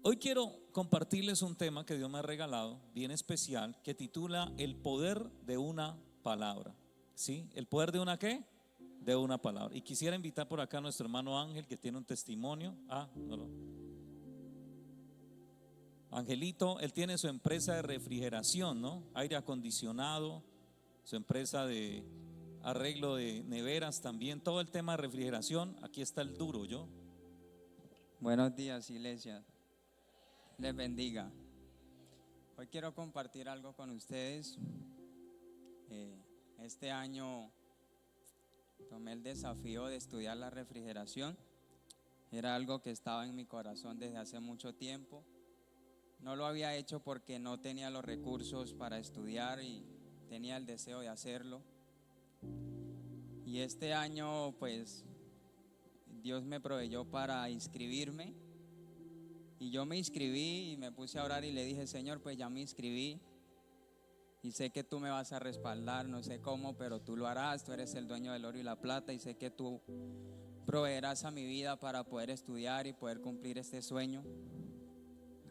Hoy quiero compartirles un tema que Dios me ha regalado, bien especial, que titula El poder de una palabra. ¿Sí? ¿El poder de una qué? De una palabra. Y quisiera invitar por acá a nuestro hermano Ángel, que tiene un testimonio. Angelito, él tiene su empresa de refrigeración, ¿no? Aire acondicionado, su empresa de arreglo de neveras también, todo el tema de refrigeración. Aquí está el duro, yo. Buenos días, iglesia. Les bendiga. Hoy quiero compartir algo con ustedes. Este año tomé el desafío de estudiar la refrigeración. Era algo que estaba en mi corazón desde hace mucho tiempo. No lo había hecho porque no tenía los recursos para estudiar y tenía el deseo de hacerlo. Y este año, pues, Dios me proveyó para inscribirme. Y yo me inscribí y me puse a orar y le dije: Señor, pues ya me inscribí y sé que tú me vas a respaldar, no sé cómo, pero tú lo harás, tú eres el dueño del oro y la plata y sé que tú proveerás a mi vida para poder estudiar y poder cumplir este sueño.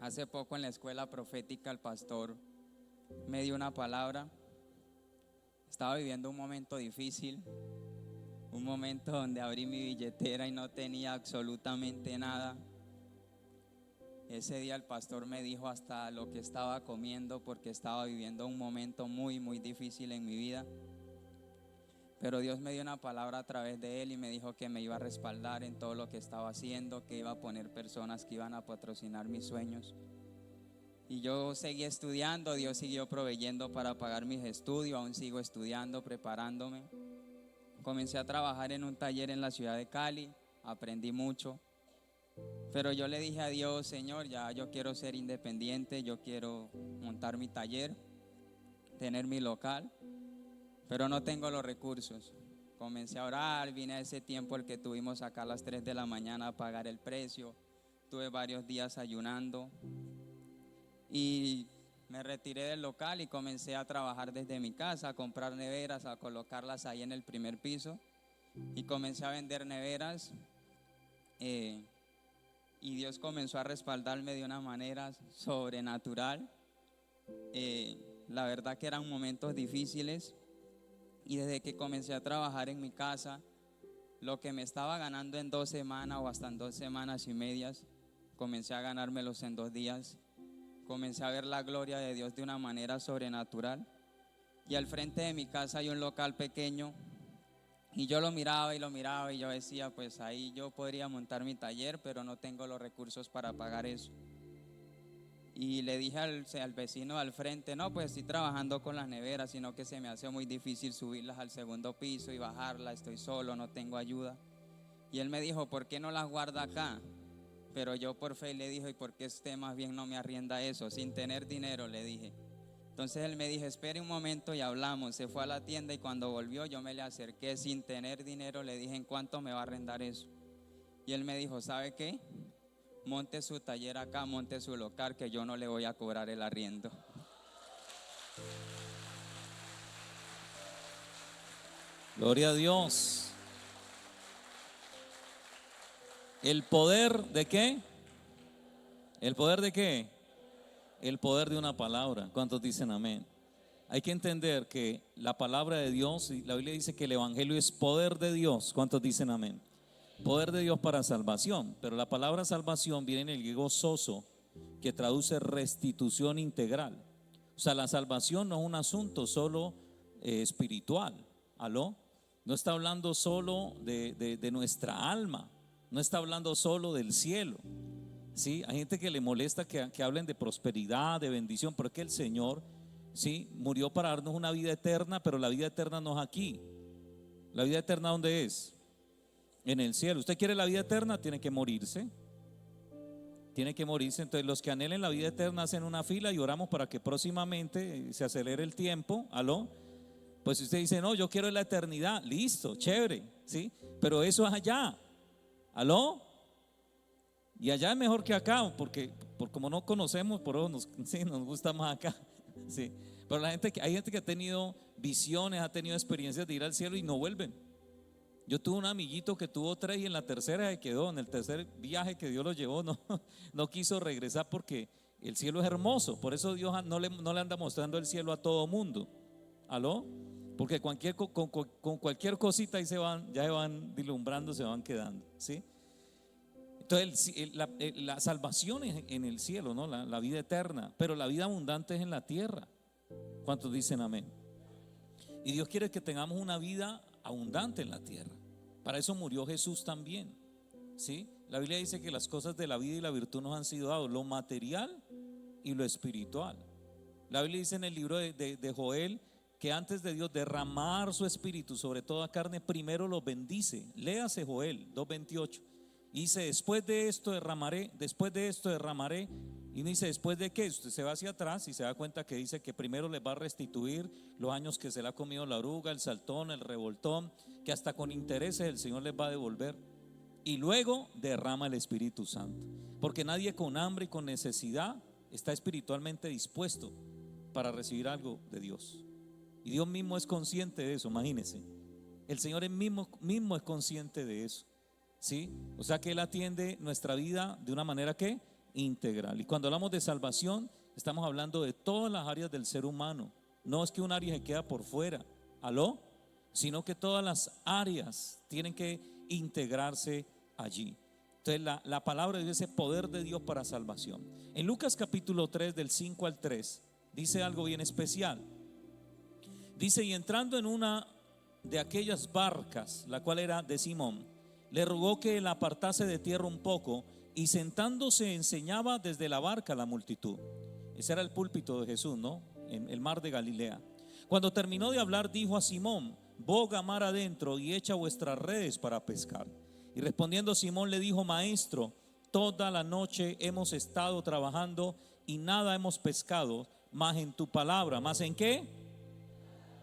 Hace poco en la escuela profética el pastor me dio una palabra. Estaba viviendo un momento difícil, un momento donde abrí mi billetera y no tenía absolutamente nada. Ese día el pastor me dijo hasta lo que estaba comiendo porque estaba viviendo un momento muy, muy difícil en mi vida. Pero Dios me dio una palabra a través de él y me dijo que me iba a respaldar en todo lo que estaba haciendo, que iba a poner personas que iban a patrocinar mis sueños. Y yo seguí estudiando, Dios siguió proveyendo para pagar mis estudios, aún sigo estudiando, preparándome. Comencé a trabajar en un taller en la ciudad de Cali, aprendí mucho. Pero yo le dije a Dios: Señor, ya yo quiero ser independiente, yo quiero montar mi taller, tener mi local, pero no tengo los recursos. Comencé a orar, vine a ese tiempo el que tuvimos acá a las 3 de la mañana a pagar el precio. Tuve varios días ayunando y me retiré del local y comencé a trabajar desde mi casa, a comprar neveras, a colocarlas ahí en el primer piso y comencé a vender neveras. Y Dios comenzó a respaldarme de una manera sobrenatural. La verdad que eran momentos difíciles y desde que comencé a trabajar en mi casa, lo que me estaba ganando en 2 semanas o hasta en 2 semanas y medias, comencé a ganármelos en 2 días. Comencé a ver la gloria de Dios de una manera sobrenatural. Y al frente de mi casa hay un local pequeño y yo lo miraba y yo decía: pues ahí yo podría montar mi taller, pero no tengo los recursos para pagar eso. Y le dije al vecino al frente: no, pues estoy trabajando con las neveras, sino que se me hace muy difícil subirlas al segundo piso y bajarlas, estoy solo, no tengo ayuda. Y él me dijo: ¿por qué no las guarda acá? Pero yo por fe le dije: ¿y por qué usted más bien no me arrienda eso? Sin tener dinero, le dije. Entonces él me dijo: espere un momento y hablamos. Se fue a la tienda y cuando volvió yo me le acerqué sin tener dinero, le dije: ¿en cuánto me va a arrendar eso? Y él me dijo: ¿sabe qué? Monte su taller acá, monte su local, que yo no le voy a cobrar el arriendo. Gloria a Dios. ¿El poder de qué? ¿El poder de qué? El poder de una palabra. ¿Cuántos dicen amén? Hay que entender que la palabra de Dios, y la Biblia dice que el evangelio es poder de Dios. ¿Cuántos dicen amén? Poder de Dios para salvación. Pero la palabra salvación viene en el griego sozo, que traduce restitución integral. O sea, la salvación no es un asunto solo espiritual. ¿Aló? No está hablando solo de nuestra alma. No está hablando solo del cielo. ¿Sí? Hay gente que le molesta que hablen de prosperidad, de bendición, porque el Señor, ¿sí?, murió para darnos una vida eterna, pero la vida eterna no es aquí. ¿La vida eterna dónde es? En el cielo. ¿Usted quiere la vida eterna? Tiene que morirse. Tiene que morirse. Entonces los que anhelen la vida eterna hacen una fila y oramos para que próximamente se acelere el tiempo. ¿Aló? Pues si usted dice: no, yo quiero la eternidad, listo, chévere, ¿sí? Pero eso es allá. ¿Aló? Y allá es mejor que acá, porque como no conocemos, por eso sí, nos gusta más acá. Sí. Pero hay gente que ha tenido visiones, ha tenido experiencias de ir al cielo y no vuelven. Yo tuve un amiguito que tuvo 3 y en la tercera se quedó. En el tercer viaje que Dios lo llevó no quiso regresar porque el cielo es hermoso. Por eso Dios no le anda mostrando el cielo a todo mundo. ¿Aló? Porque con cualquier cosita ahí ya se van deslumbrando, se van quedando, ¿sí? Entonces la salvación es en el cielo, ¿no? La vida eterna, pero la vida abundante es en la tierra. ¿Cuántos dicen amén? Y Dios quiere que tengamos una vida abundante en la tierra. Para eso murió Jesús también, ¿sí? La Biblia dice que las cosas de la vida y la virtud nos han sido dados, lo material y lo espiritual. La Biblia dice en el libro de Joel que antes de Dios derramar su espíritu sobre toda carne, primero los bendice. Léase Joel 2:28. Y dice, después de esto derramaré. Y dice, ¿después de qué? Usted se va hacia atrás y se da cuenta que dice que primero les va a restituir los años que se le ha comido la oruga, el saltón, el revoltón, que hasta con intereses el Señor les va a devolver. Y luego derrama el Espíritu Santo. Porque nadie con hambre y con necesidad está espiritualmente dispuesto para recibir algo de Dios. Y Dios mismo es consciente de eso, imagínense. El Señor mismo es consciente de eso, ¿sí? O sea que Él atiende nuestra vida de una manera que integral. Y cuando hablamos de salvación, estamos hablando de todas las áreas del ser humano. No es que un área se queda por fuera, ¿aló? Sino que todas las áreas tienen que integrarse allí. Entonces la palabra de Dios es poder de Dios para salvación. En Lucas capítulo 3 del 5 al 3 dice algo bien especial. Dice, y entrando en una de aquellas barcas, la cual era de Simón, le rogó que la apartase de tierra un poco, y sentándose enseñaba desde la barca a la multitud. Ese era el púlpito de Jesús, ¿no? En el mar de Galilea. Cuando terminó de hablar, dijo a Simón, boga mar adentro y echa vuestras redes para pescar. Y respondiendo Simón le dijo, maestro, toda la noche hemos estado trabajando y nada hemos pescado, mas en tu palabra. ¿Más en qué?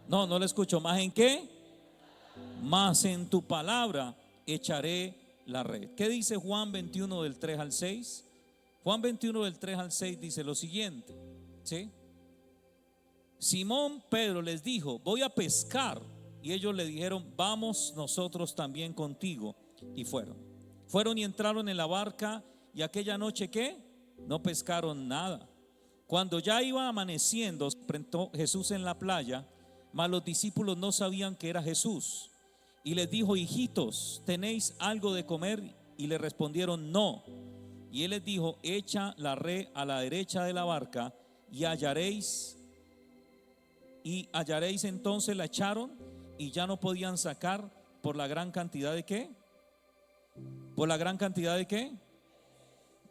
No le escucho. ¿Más en qué? Más en tu palabra echaré la red. ¿Qué dice Juan 21 del 3 al 6? Juan 21 del 3 al 6 dice lo siguiente, ¿sí? Simón Pedro les dijo, voy a pescar. Y ellos le dijeron, vamos nosotros también contigo. Y fueron y entraron en la barca, y aquella noche, ¿qué? No pescaron nada. Cuando ya iba amaneciendo, se presentó Jesús en la playa, mas los discípulos no sabían que era Jesús. Y les dijo, hijitos, ¿tenéis algo de comer? Y le respondieron, no. Y él les dijo, echa la red a la derecha de la barca y hallaréis. Y hallaréis. Entonces la echaron y ya no podían sacar por la gran cantidad de ¿qué? ¿Por la gran cantidad de qué?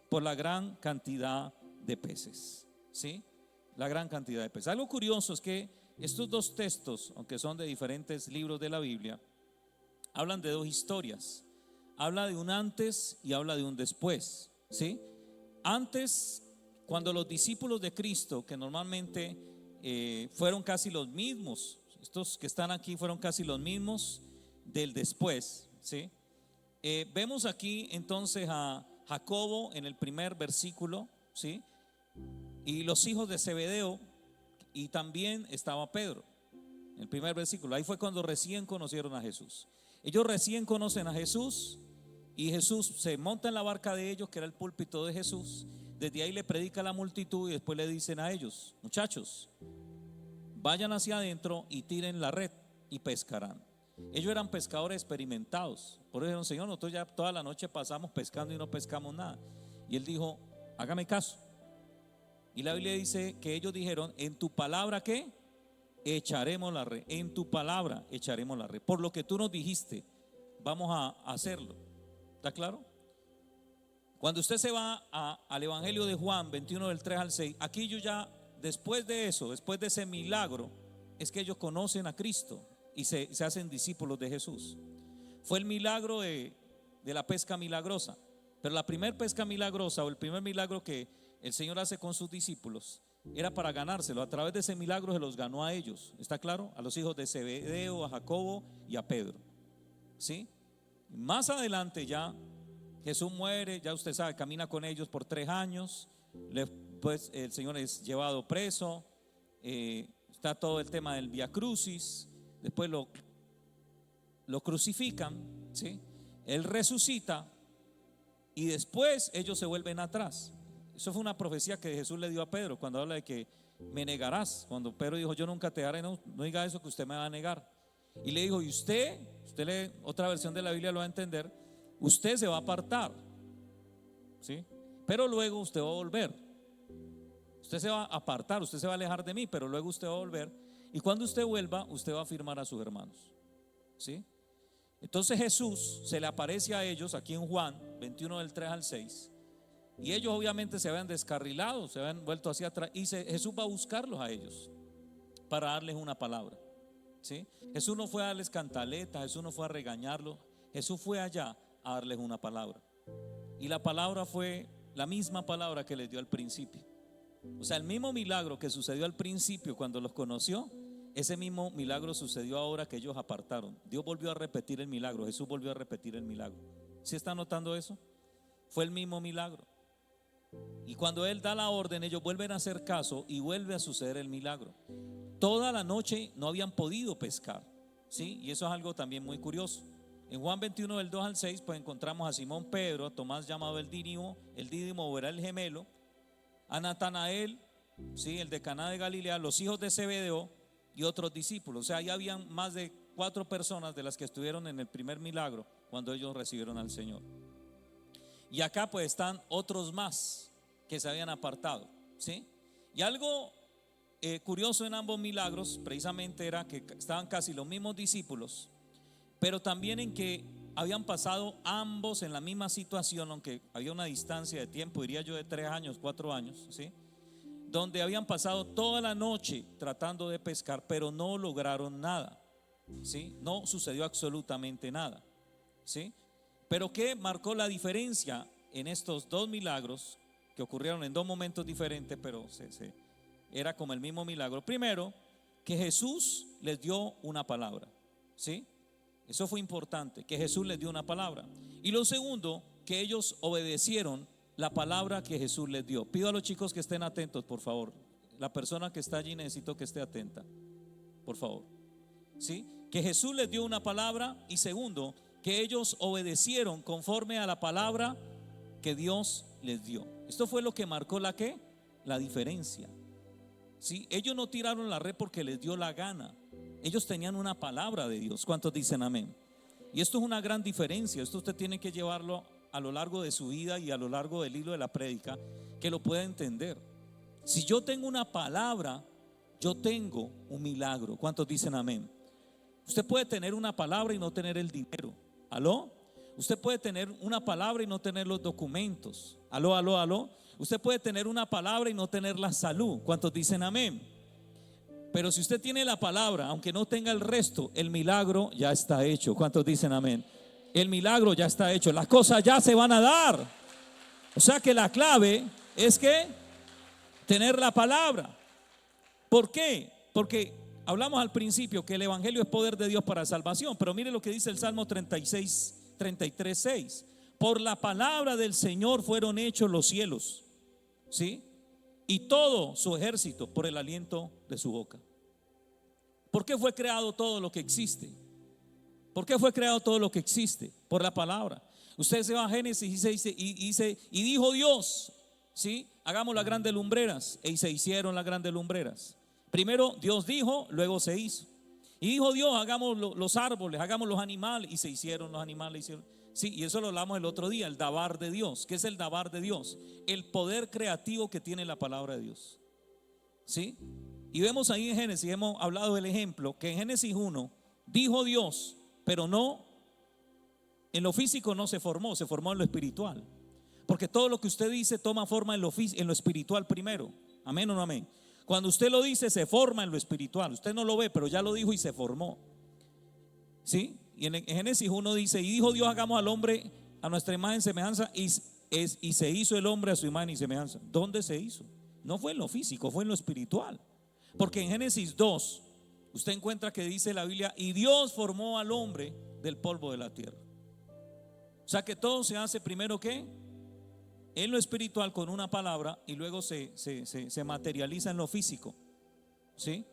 Por la gran cantidad de peces, ¿sí? La gran cantidad de peces. Algo curioso es que estos dos textos, aunque son de diferentes libros de la Biblia, hablan de dos historias. Habla de un antes y habla de un después, ¿sí? Antes, cuando los discípulos de Cristo, que normalmente fueron casi los mismos, estos que están aquí fueron casi los mismos del después, ¿sí? Vemos aquí entonces a Jacobo en el primer versículo, ¿sí? Y los hijos de Zebedeo, y también estaba Pedro en el primer versículo. Ahí fue cuando recién conocieron a Jesús. Ellos recién conocen a Jesús y Jesús se monta en la barca de ellos, que era el púlpito de Jesús. Desde ahí le predica a la multitud y después le dicen a ellos, muchachos, vayan hacia adentro y tiren la red y pescarán. Ellos eran pescadores experimentados. Por eso dijeron, Señor, nosotros ya toda la noche pasamos pescando y no pescamos nada. Y él dijo, hágame caso. Y la Biblia dice que ellos dijeron, en tu palabra ¿qué? Echaremos la red. En tu palabra echaremos la red. Por lo que tú nos dijiste, vamos a hacerlo. ¿Está claro? Cuando usted se va al Evangelio de Juan 21 del 3 al 6, aquí ellos ya, después de eso, después de ese milagro, es que ellos conocen a Cristo y se hacen discípulos de Jesús. Fue el milagro de la pesca milagrosa. Pero la primer pesca milagrosa, o el primer milagro que el Señor hace con sus discípulos, era para ganárselo. A través de ese milagro se los ganó a ellos. ¿Está claro? A los hijos de Zebedeo, a Jacobo y a Pedro, ¿sí? Más adelante ya Jesús muere, ya usted sabe, camina con ellos por 3 años. Después el Señor es llevado preso. Está todo el tema del Vía Crucis. Después lo crucifican, ¿sí? Él resucita y después ellos se vuelven atrás. Eso fue una profecía que Jesús le dio a Pedro cuando habla de que me negarás. Cuando Pedro dijo yo nunca te daré, no diga eso que usted me va a negar. Y le dijo, y usted lee otra versión de la Biblia, lo va a entender, usted se va a apartar, ¿sí? Pero luego usted va a volver. Usted se va a apartar, usted se va a alejar de mí, pero luego usted va a volver. Y cuando usted vuelva, usted va a afirmar a sus hermanos, ¿sí? Entonces Jesús se le aparece a ellos aquí en Juan 21 del 3 al 6. Y ellos obviamente se habían descarrilado, se habían vuelto hacia atrás. Y Jesús va a buscarlos a ellos para darles una palabra, ¿sí? Jesús no fue a darles cantaleta, Jesús no fue a regañarlos. Jesús fue allá a darles una palabra. Y la palabra fue la misma palabra que les dio al principio. O sea, el mismo milagro que sucedió al principio cuando los conoció, ese mismo milagro sucedió ahora que ellos apartaron. Dios volvió a repetir el milagro, Jesús volvió a repetir el milagro. ¿Sí está notando eso? Fue el mismo milagro. Y cuando Él da la orden, ellos vuelven a hacer caso y vuelve a suceder el milagro. Toda la noche no habían podido pescar, ¿sí? Y eso es algo también muy curioso. En Juan 21 del 2 al 6 pues encontramos a Simón Pedro, a Tomás llamado el Dídimo o era el gemelo, a Natanael, ¿sí? El de Caná de Galilea, los hijos de Zebedeo y otros discípulos. O sea, ya habían más de 4 personas de las que estuvieron en el primer milagro cuando ellos recibieron al Señor. Y acá pues están otros más que se habían apartado, ¿sí? Y algo curioso en ambos milagros precisamente era que estaban casi los mismos discípulos, pero también en que habían pasado ambos en la misma situación, aunque había una distancia de tiempo, diría yo de 3 años, 4 años, ¿sí? Donde habían pasado toda la noche tratando de pescar, pero no lograron nada, ¿sí? No sucedió absolutamente nada, ¿sí? Pero ¿qué marcó la diferencia en estos 2 milagros que ocurrieron en 2 momentos diferentes, pero era como el mismo milagro? Primero, que Jesús les dio una palabra, ¿sí? Eso fue importante, que Jesús les dio una palabra. Y lo segundo, que ellos obedecieron la palabra que Jesús les dio. Pido a los chicos que estén atentos, por favor. La persona que está allí necesito que esté atenta, por favor, ¿sí? Que Jesús les dio una palabra. Y segundo, que ellos obedecieron conforme a la palabra que Dios les dio. Esto fue lo que marcó la diferencia, ¿sí? Ellos no tiraron la red porque les dio la gana. Ellos tenían una palabra de Dios. ¿Cuántos dicen amén? Y esto es una gran diferencia. Esto usted tiene que llevarlo a lo largo de su vida y a lo largo del hilo de la prédica, que lo pueda entender. Si yo tengo una palabra, yo tengo un milagro. ¿Cuántos dicen amén? Usted puede tener una palabra y no tener el dinero. ¿Aló? Usted puede tener una palabra y no tener los documentos. ¿Aló, aló, aló? Usted puede tener una palabra y no tener la salud. ¿Cuántos dicen amén? Pero si usted tiene la palabra, aunque no tenga el resto, el milagro ya está hecho. ¿Cuántos dicen amén? El milagro ya está hecho. Las cosas ya se van a dar. O sea que la clave es que tener la palabra. ¿Por qué? Porque hablamos al principio que el evangelio es poder de Dios para salvación. Pero mire lo que dice el Salmo 33:6. Por la palabra del Señor fueron hechos los cielos, ¿sí? Y todo su ejército por el aliento de su boca. ¿Por qué fue creado todo lo que existe? ¿Por qué fue creado todo lo que existe? Por la palabra. Usted se va a Génesis y dice, y dijo Dios, ¿sí? Hagamos las grandes lumbreras. Y se hicieron las grandes lumbreras. Primero Dios dijo, luego se hizo. Y dijo Dios, hagamos los árboles, hagamos los animales. Y se hicieron los animales. Sí, y eso lo hablamos el otro día, el dabar de Dios. ¿Qué es el dabar de Dios? El poder creativo que tiene la palabra de Dios, ¿sí? Y vemos ahí en Génesis, hemos hablado del ejemplo, que en Génesis 1 dijo Dios, pero no, en lo físico no se formó en lo espiritual. Porque todo lo que usted dice toma forma en lo espiritual primero. Amén o no amén. Cuando usted lo dice se forma en lo espiritual. Usted no lo ve, pero ya lo dijo y se formó, ¿sí? Y en Génesis 1 dice, y dijo Dios, hagamos al hombre a nuestra imagen y semejanza, y se hizo el hombre a su imagen y semejanza. ¿Dónde se hizo? No fue en lo físico, fue en lo espiritual. Porque en Génesis 2 usted encuentra que dice la Biblia, y Dios formó al hombre del polvo de la tierra. O sea que todo se hace primero que en lo espiritual con una palabra, y luego se materializa en lo físico, ¿sí?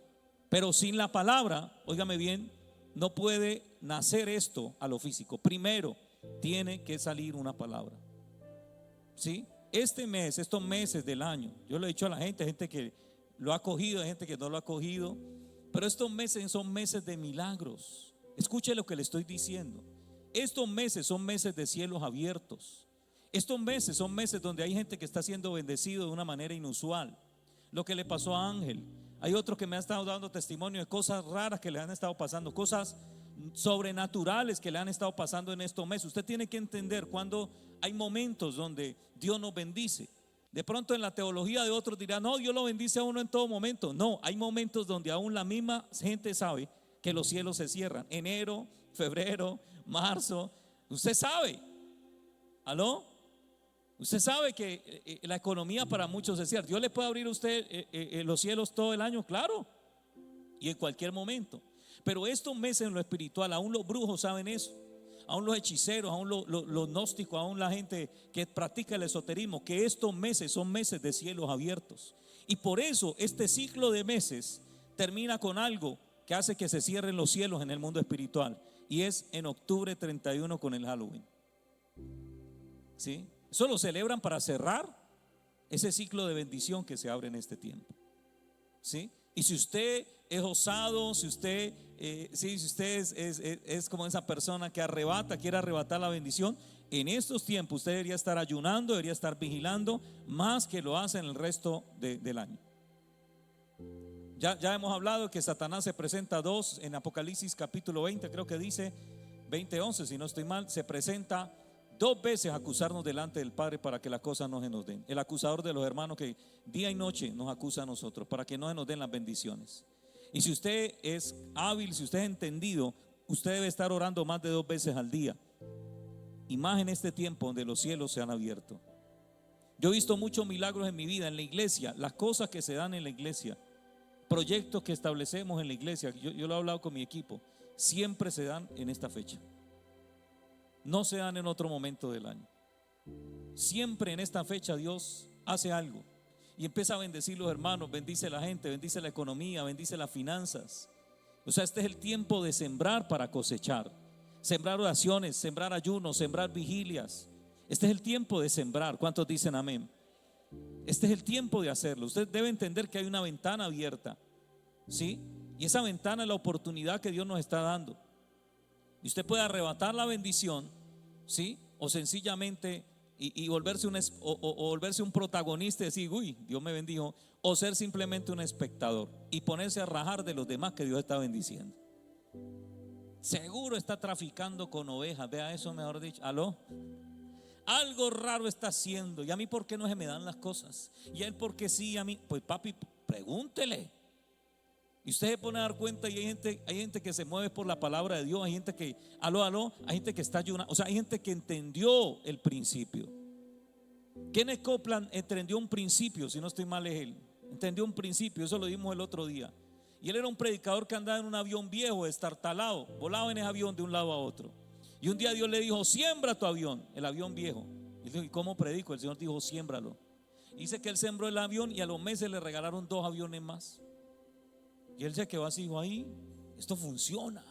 Pero sin la palabra, óigame bien, no puede nacer esto a lo físico, primero tiene que salir una palabra. ¿Sí? Este mes, estos meses del año, yo lo he dicho a la gente que lo ha cogido, hay gente que no lo ha cogido, pero estos meses son meses de milagros. Escuche lo que le estoy diciendo. Estos meses son meses de cielos abiertos. Estos meses son meses donde hay gente que está siendo bendecido de una manera inusual. Lo que le pasó a Ángel. Hay otros que me han estado dando testimonio de cosas raras que le han estado pasando, cosas sobrenaturales que le han estado pasando en estos meses. Usted tiene que entender cuando hay momentos donde Dios nos bendice. De pronto en la teología de otros dirán, no, Dios lo bendice a uno en todo momento. No, hay momentos donde aún la misma gente sabe que los cielos se cierran. Enero, febrero, marzo. Usted sabe. ¿Aló? Usted sabe que la economía para muchos se cierra. Dios le puede abrir a usted los cielos todo el año, claro, y en cualquier momento. Pero estos meses en lo espiritual, aún los brujos saben eso, aún los hechiceros, aún los gnósticos, aún la gente que practica el esoterismo, que estos meses son meses de cielos abiertos. Y por eso este ciclo de meses termina con algo que hace que se cierren los cielos en el mundo espiritual, y es en octubre 31 con el Halloween. ¿Sí? Eso lo celebran para cerrar ese ciclo de bendición que se abre en este tiempo. ¿Sí? Y si usted es osado, si usted, si usted es como esa persona que quiere arrebatar la bendición, en estos tiempos usted debería estar ayunando, debería estar vigilando más que lo hace en el resto del año. Ya hemos hablado que Satanás se presenta dos en Apocalipsis capítulo 20, creo que dice 20:11, si no estoy mal, se presenta dos veces a acusarnos delante del Padre para que las cosas no se nos den. El acusador de los hermanos que día y noche nos acusa a nosotros para que no se nos den las bendiciones. Y si usted es hábil, si usted es entendido, usted debe estar orando más de 2 veces al día, y más en este tiempo donde los cielos se han abierto. Yo he visto muchos milagros en mi vida, en la iglesia, las cosas que se dan en la iglesia, proyectos que establecemos en la iglesia, yo lo he hablado con mi equipo, siempre se dan en esta fecha. No se dan en otro momento del año. Siempre en esta fecha Dios hace algo y empieza a bendecir los hermanos, bendice la gente, bendice la economía, bendice las finanzas. O sea, este es el tiempo de sembrar para cosechar. Sembrar oraciones, sembrar ayunos, sembrar vigilias. Este es el tiempo de sembrar. ¿Cuántos dicen amén? Este es el tiempo de hacerlo. Usted debe entender que hay una ventana abierta, ¿sí? Y esa ventana es la oportunidad que Dios nos está dando. Y usted puede arrebatar la bendición, ¿sí? O sencillamente y volverse volverse un protagonista y decir, uy, Dios me bendijo. O ser simplemente un espectador y ponerse a rajar de los demás que Dios está bendiciendo. Seguro está traficando con ovejas. Vea eso, mejor dicho. ¿Aló? Algo raro está haciendo. ¿Y a mí por qué no se me dan las cosas? ¿Y a él por qué sí? A mí, pues papi, pregúntele. Y usted se pone a dar cuenta y hay gente que se mueve por la palabra de Dios. Hay gente que, hay gente que está ayunando. O sea, hay gente que entendió el principio. Kenneth Copeland entendió un principio, si no estoy mal es él. Entendió un principio, eso lo dimos el otro día. Y él era un predicador que andaba en un avión viejo, estartalado, volaba en ese avión de un lado a otro. Y un día Dios le dijo, siembra tu avión, el avión viejo. Y él dijo, ¿y cómo predico? El Señor dijo, siémbralo. Y dice que él sembró el avión y a los meses le regalaron 2 aviones más. Y él se quedó así, dijo, ahí, esto funciona.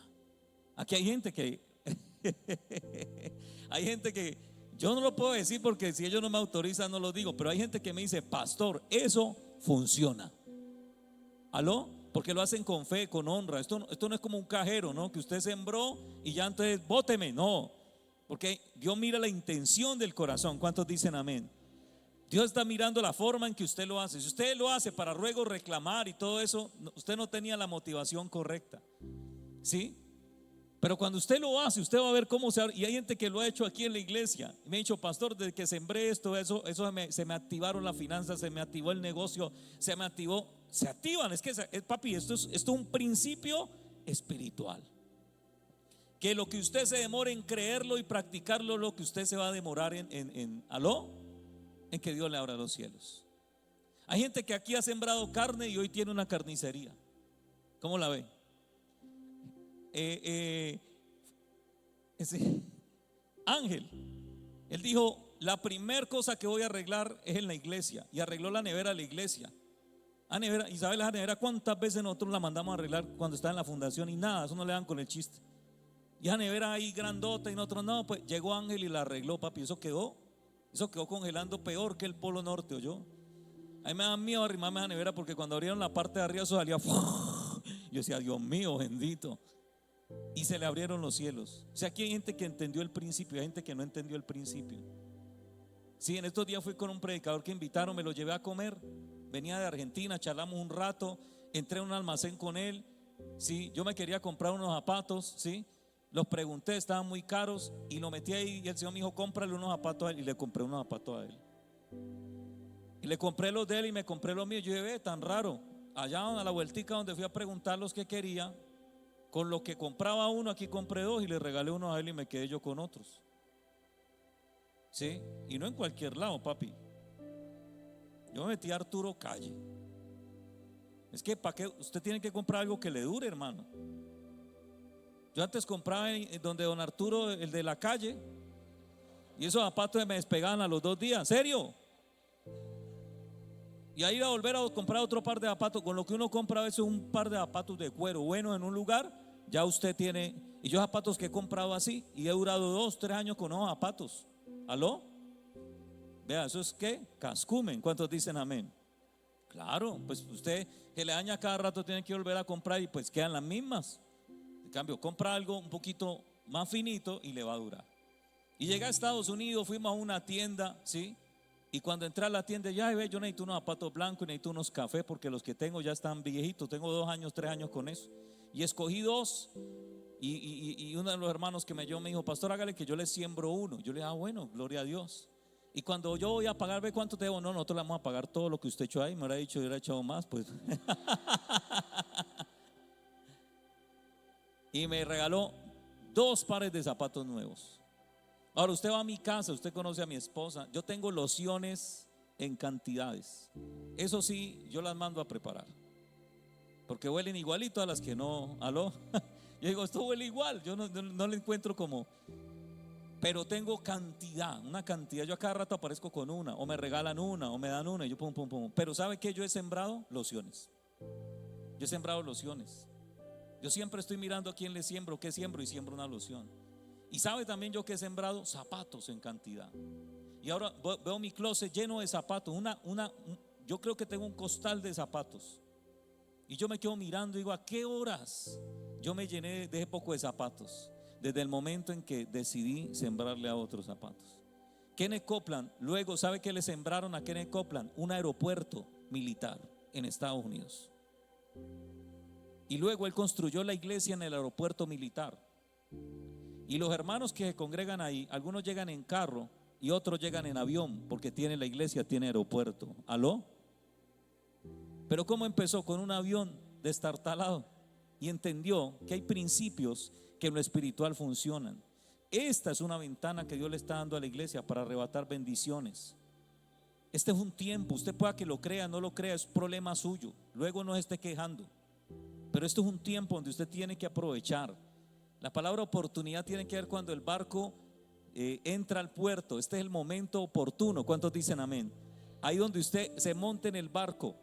Aquí hay gente que hay gente que yo no lo puedo decir porque si ellos no me autorizan no lo digo, pero hay gente que me dice, pastor, eso funciona. ¿Aló? Porque lo hacen con fe, con honra. Esto no es como un cajero, ¿no? Que usted sembró y ya entonces bóteme. No, porque Dios mira la intención del corazón. ¿Cuántos dicen amén? Dios está mirando la forma en que usted lo hace. Si usted lo hace para ruego, reclamar y todo eso, usted no tenía la motivación correcta, ¿sí? Pero cuando usted lo hace, usted va a ver cómo se abre. Y hay gente que lo ha hecho aquí en la iglesia. Me ha dicho, pastor, desde que sembré esto, se me activaron las finanzas, se me activó el negocio, se activan. Es que, papi, esto es un principio espiritual. Que lo que usted se demore en creerlo y practicarlo, lo que usted se va a demorar ¿aló? En que Dios le abra los cielos. Hay gente que aquí ha sembrado carne y hoy tiene una carnicería. ¿Cómo la ve? Ese Ángel, él dijo, la primer cosa que voy a arreglar es en la iglesia. Y arregló la nevera de la iglesia. ¿Y sabe la nevera cuántas veces nosotros la mandamos a arreglar cuando está en la fundación? Y nada, eso no le dan con el chiste. Y la nevera ahí grandota y nosotros no, pues llegó Ángel y la arregló, papi. Eso quedó congelando peor que el Polo Norte, ¿oyó? A mí me da miedo arrimarme a la nevera porque cuando abrieron la parte de arriba eso salía. Yo decía, Dios mío, bendito. Y se le abrieron los cielos. O sea, aquí hay gente que entendió el principio, hay gente que no entendió el principio. Sí, en estos días fui con un predicador que invitaron, me lo llevé a comer. Venía de Argentina, charlamos un rato, entré a un almacén con él. Sí, yo me quería comprar unos zapatos, sí. Los pregunté, estaban muy caros y lo metí ahí y el Señor me dijo, cómprale unos zapatos a él, y le compré unos zapatos a él. Y le compré los de él y me compré los míos. Yo dije, ve, tan raro. Allá a la vueltica donde fui a preguntar los que quería, con lo que compraba uno, aquí compré dos y le regalé uno a él y me quedé yo con otros. Sí, y no en cualquier lado, papi. Yo me metí a Arturo Calle. Es que para qué usted tiene que comprar algo que le dure, hermano. Yo antes compraba en donde don Arturo, el de la calle, y esos zapatos me despegaban a los 2 días. ¿En serio? Y ahí iba a volver a comprar otro par de zapatos. Con lo que uno compra a veces un par de zapatos de cuero bueno en un lugar, ya usted tiene. Y yo zapatos que he comprado así y he durado 2, 3 años con esos zapatos. ¿Aló? Vea, eso es ¿qué? Cascumen. ¿Cuántos dicen amén? Claro, pues usted que le daña cada rato tiene que volver a comprar y pues quedan las mismas. En cambio, compra algo un poquito más finito y le va a durar. Y llegué a Estados Unidos, fuimos a una tienda, ¿sí? Y cuando entré a la tienda, ya ve, yo necesito unos zapatos blancos, necesito unos cafés porque los que tengo ya están viejitos. Tengo 2 años, 3 años con eso. Y escogí 2. Y uno de los hermanos que me dijo, pastor, hágale que yo le siembro uno. Yo le dije, bueno, gloria a Dios. Y cuando yo voy a pagar, ve cuánto te debo. No, nosotros le vamos a pagar todo lo que usted echó ahí. Me hubiera dicho, yo hubiera echado más, pues. Y me regaló 2 pares de zapatos nuevos. Ahora usted va a mi casa, usted conoce a mi esposa. Yo tengo lociones en cantidades. Eso sí, yo las mando a preparar porque huelen igualito a las que no. ¿Aló? Yo digo, esto huele igual. Yo no le encuentro como. Pero tengo cantidad, una cantidad. Yo a cada rato aparezco con una, o me regalan una, o me dan una, y yo pum, pum, pum. Pero ¿sabe qué? Yo he sembrado lociones. Yo he sembrado lociones. Yo siempre estoy mirando a quién le siembro, qué siembro, y siembro una loción. Y sabe también yo que he sembrado zapatos en cantidad. Y ahora veo mi closet lleno de zapatos. Yo creo que tengo un costal de zapatos. Y yo me quedo mirando y digo, ¿a qué horas yo me llené de ese poco de zapatos? Desde el momento en que decidí sembrarle a otros zapatos. Kenneth Copeland, luego, ¿sabe qué le sembraron a Kenneth Copeland? Un aeropuerto militar en Estados Unidos. Y luego él construyó la iglesia en el aeropuerto militar. Y los hermanos que se congregan ahí, algunos llegan en carro y otros llegan en avión, porque la iglesia tiene aeropuerto. ¿Aló? Pero ¿cómo empezó? Con un avión destartalado. Y entendió que hay principios que en lo espiritual funcionan. Esta es una ventana que Dios le está dando a la iglesia para arrebatar bendiciones. Este es un tiempo, usted pueda que lo crea, no lo crea, es problema suyo. Luego no se esté quejando. Pero esto es un tiempo donde usted tiene que aprovechar. La palabra oportunidad tiene que ver cuando el barco entra al puerto. Este es el momento oportuno. ¿Cuántos dicen amén? Ahí donde usted se monte en el barco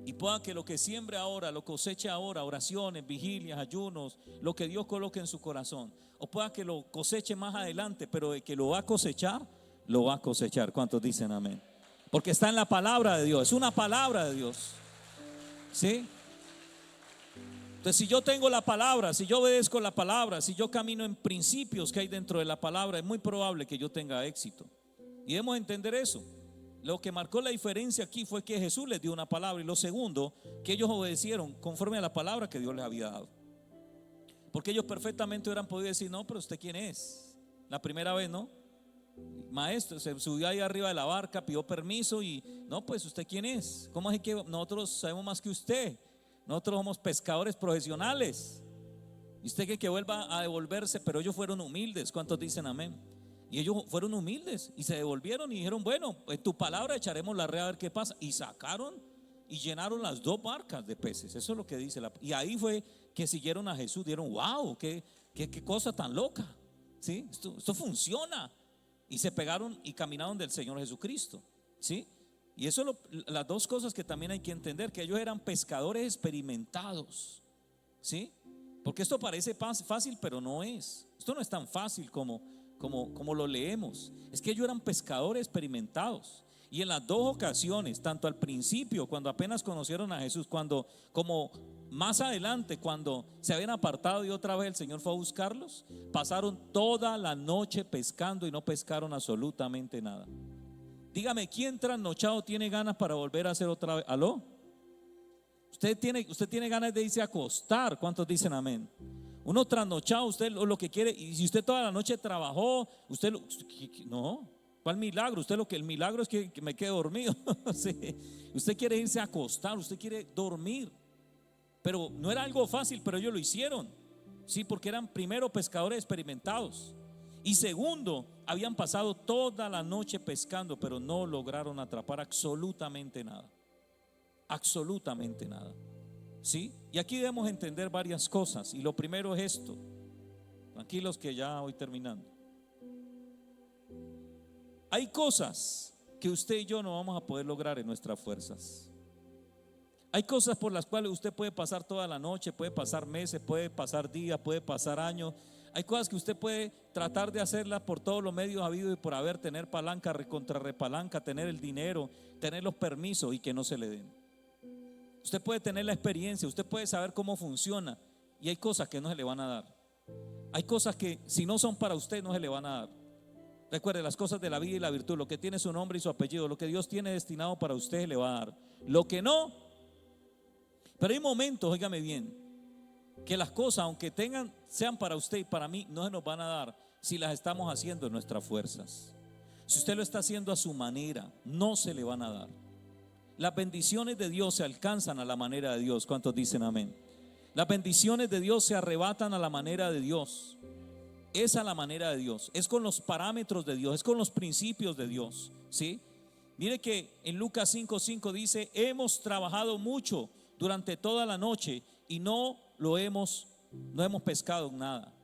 y pueda que lo que siembre ahora, lo coseche ahora, oraciones, vigilias, ayunos, lo que Dios coloque en su corazón, o pueda que lo coseche más adelante, pero de que lo va a cosechar, lo va a cosechar. ¿Cuántos dicen amén? Porque está en la palabra de Dios, es una palabra de Dios. ¿Sí? Entonces, si yo tengo la palabra, si yo obedezco la palabra, si yo camino en principios que hay dentro de la palabra, es muy probable que yo tenga éxito. Y debemos entender eso. Lo que marcó la diferencia aquí fue que Jesús les dio una palabra, y lo segundo, que ellos obedecieron conforme a la palabra que Dios les había dado. Porque ellos perfectamente hubieran podido decir, no, pero ¿usted quién es? La primera vez, ¿no? Maestro, se subió ahí arriba de la barca, pidió permiso y, no, pues ¿usted quién es? ¿Cómo es que nosotros sabemos más que usted? Nosotros somos pescadores profesionales. Y usted que vuelva a devolverse, pero ellos fueron humildes. ¿Cuántos dicen amén? Y ellos fueron humildes y se devolvieron y dijeron, bueno, en tu palabra echaremos la red a ver qué pasa. Y sacaron y llenaron las 2 barcas de peces. Eso es lo que dice y ahí fue que siguieron a Jesús. Dieron, wow, qué cosa tan loca. ¿Sí? Esto funciona. Y se pegaron y caminaron del Señor Jesucristo. ¿Sí? Y eso las 2 cosas que también hay que entender, que ellos eran pescadores experimentados. ¿Sí? Porque esto parece fácil, pero no es. Esto no es tan fácil como lo leemos. Es que ellos eran pescadores experimentados. Y en las dos ocasiones, tanto al principio, cuando apenas conocieron a Jesús, como más adelante, cuando se habían apartado y otra vez el Señor fue a buscarlos, pasaron toda la noche pescando y no pescaron absolutamente nada. Dígame, ¿quién trasnochado tiene ganas para volver a hacer otra vez? ¿Aló? Usted tiene ganas de irse a acostar. ¿Cuántos dicen amén? Uno trasnochado, usted lo que quiere, y si usted toda la noche trabajó, no, ¿cuál milagro? El milagro es que me quede dormido. Sí. Usted quiere irse a acostar, usted quiere dormir. Pero no era algo fácil, pero ellos lo hicieron. Sí, porque eran primero pescadores experimentados. Y segundo, habían pasado toda la noche pescando, pero no lograron atrapar absolutamente nada. Absolutamente nada. ¿Sí? Y aquí debemos entender varias cosas. Y lo primero es esto. Tranquilos que ya voy terminando. Hay cosas que usted y yo no vamos a poder lograr en nuestras fuerzas. Hay cosas por las cuales usted puede pasar toda la noche, puede pasar meses, puede pasar días, puede pasar años. Hay cosas que usted puede tratar de hacerlas por todos los medios habidos y por haber, tener palanca, contra repalanca, tener el dinero, tener los permisos y que no se le den. Usted puede tener la experiencia, usted puede saber cómo funciona, y hay cosas que no se le van a dar. Hay cosas que si no son para usted no se le van a dar. Recuerde, las cosas de la vida y la virtud, lo que tiene su nombre y su apellido, lo que Dios tiene destinado para usted le va a dar. Lo que no. Pero hay momentos, óigame bien, que las cosas, aunque sean para usted y para mí, no se nos van a dar si las estamos haciendo en nuestras fuerzas. Si usted lo está haciendo a su manera, no se le van a dar. Las bendiciones de Dios se alcanzan a la manera de Dios. ¿Cuántos dicen amén? Las bendiciones de Dios se arrebatan a la manera de Dios. Es a la manera de Dios, es con los parámetros de Dios, es con los principios de Dios. ¿Sí? Mire que en Lucas 5:5 dice: hemos trabajado mucho durante toda la noche y no hemos pescado nada.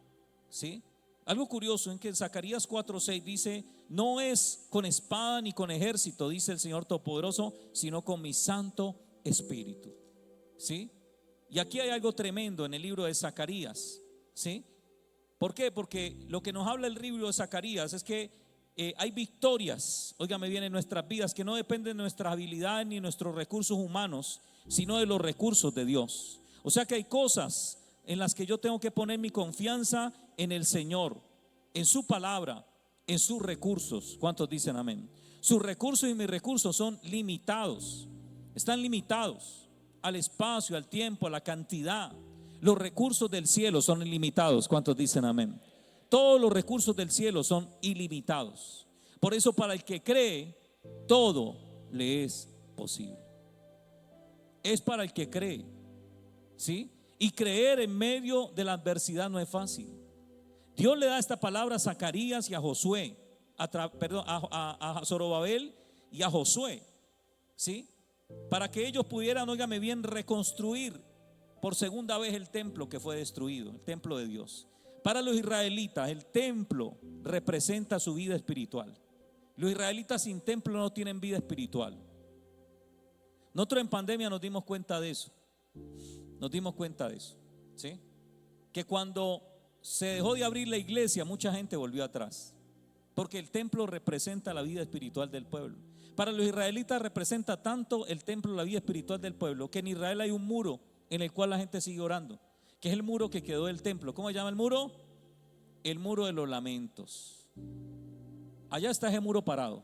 ¿Sí? Algo curioso en que en Zacarías 4:6 dice: no es con espada ni con ejército, dice el Señor Todopoderoso, sino con mi Santo Espíritu. ¿Sí? Y aquí hay algo tremendo en el libro de Zacarías. ¿Sí? ¿Por qué? Porque lo que nos habla el libro de Zacarías es que hay victorias, óigame bien, en nuestras vidas que no dependen de nuestras habilidades ni nuestros recursos humanos, sino de los recursos de Dios. O sea que hay cosas en las que yo tengo que poner mi confianza en el Señor, en su palabra, en sus recursos. ¿Cuántos dicen amén? Sus recursos y mis recursos son limitados, están limitados al espacio, al tiempo, a la cantidad. Los recursos del cielo son ilimitados. ¿Cuántos dicen amén? Todos los recursos del cielo son ilimitados. Por eso, para el que cree, todo le es posible. Es para el que cree. ¿Sí? Y creer en medio de la adversidad no es fácil. Dios le da esta palabra a Zacarías y a Josué, a Zorobabel y a Josué, ¿sí? Para que ellos pudieran, óigame bien, reconstruir por segunda vez el templo que fue destruido, el templo de Dios. Para los israelitas, el templo representa su vida espiritual. Los israelitas sin templo no tienen vida espiritual. Nosotros en pandemia nos dimos cuenta de eso. ¿Sí? Que cuando se dejó de abrir la iglesia, mucha gente volvió atrás, porque el templo representa la vida espiritual del pueblo. Para los israelitas representa tanto el templo la vida espiritual del pueblo, que en Israel hay un muro en el cual la gente sigue orando, que es el muro que quedó del templo. ¿Cómo se llama el muro? El muro de los lamentos. Allá está ese muro parado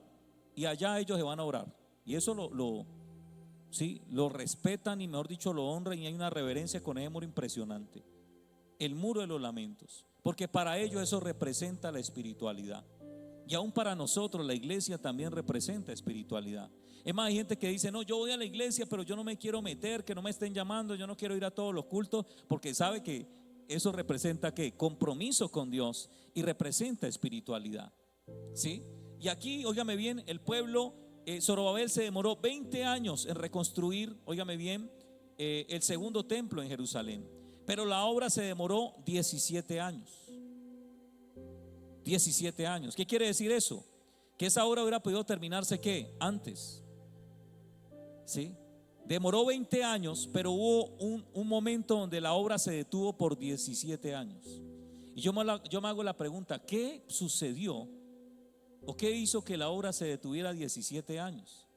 y allá ellos se van a orar, y eso lo respetan, y mejor dicho lo honran, y hay una reverencia con ese muro impresionante. El muro de los lamentos, porque para ellos eso representa la espiritualidad. Y aún para nosotros la iglesia también representa espiritualidad. Es más, hay gente que dice: no, yo voy a la iglesia, pero yo no me quiero meter, que no me estén llamando, yo no quiero ir a todos los cultos, porque sabe que eso representa ¿qué? Compromiso con Dios, y representa espiritualidad. ¿Sí? Y aquí, óigame bien, el pueblo Zorobabel se demoró 20 años en reconstruir, óigame bien, el segundo templo en Jerusalén, pero la obra se demoró 17 años. 17 años. ¿Qué quiere decir eso? Que esa obra hubiera podido terminarse ¿qué? Antes. ¿Sí? Demoró 20 años, pero hubo un momento donde la obra se detuvo por 17 años. Y yo me hago la pregunta, ¿qué sucedió o qué hizo que la obra se detuviera 17 años?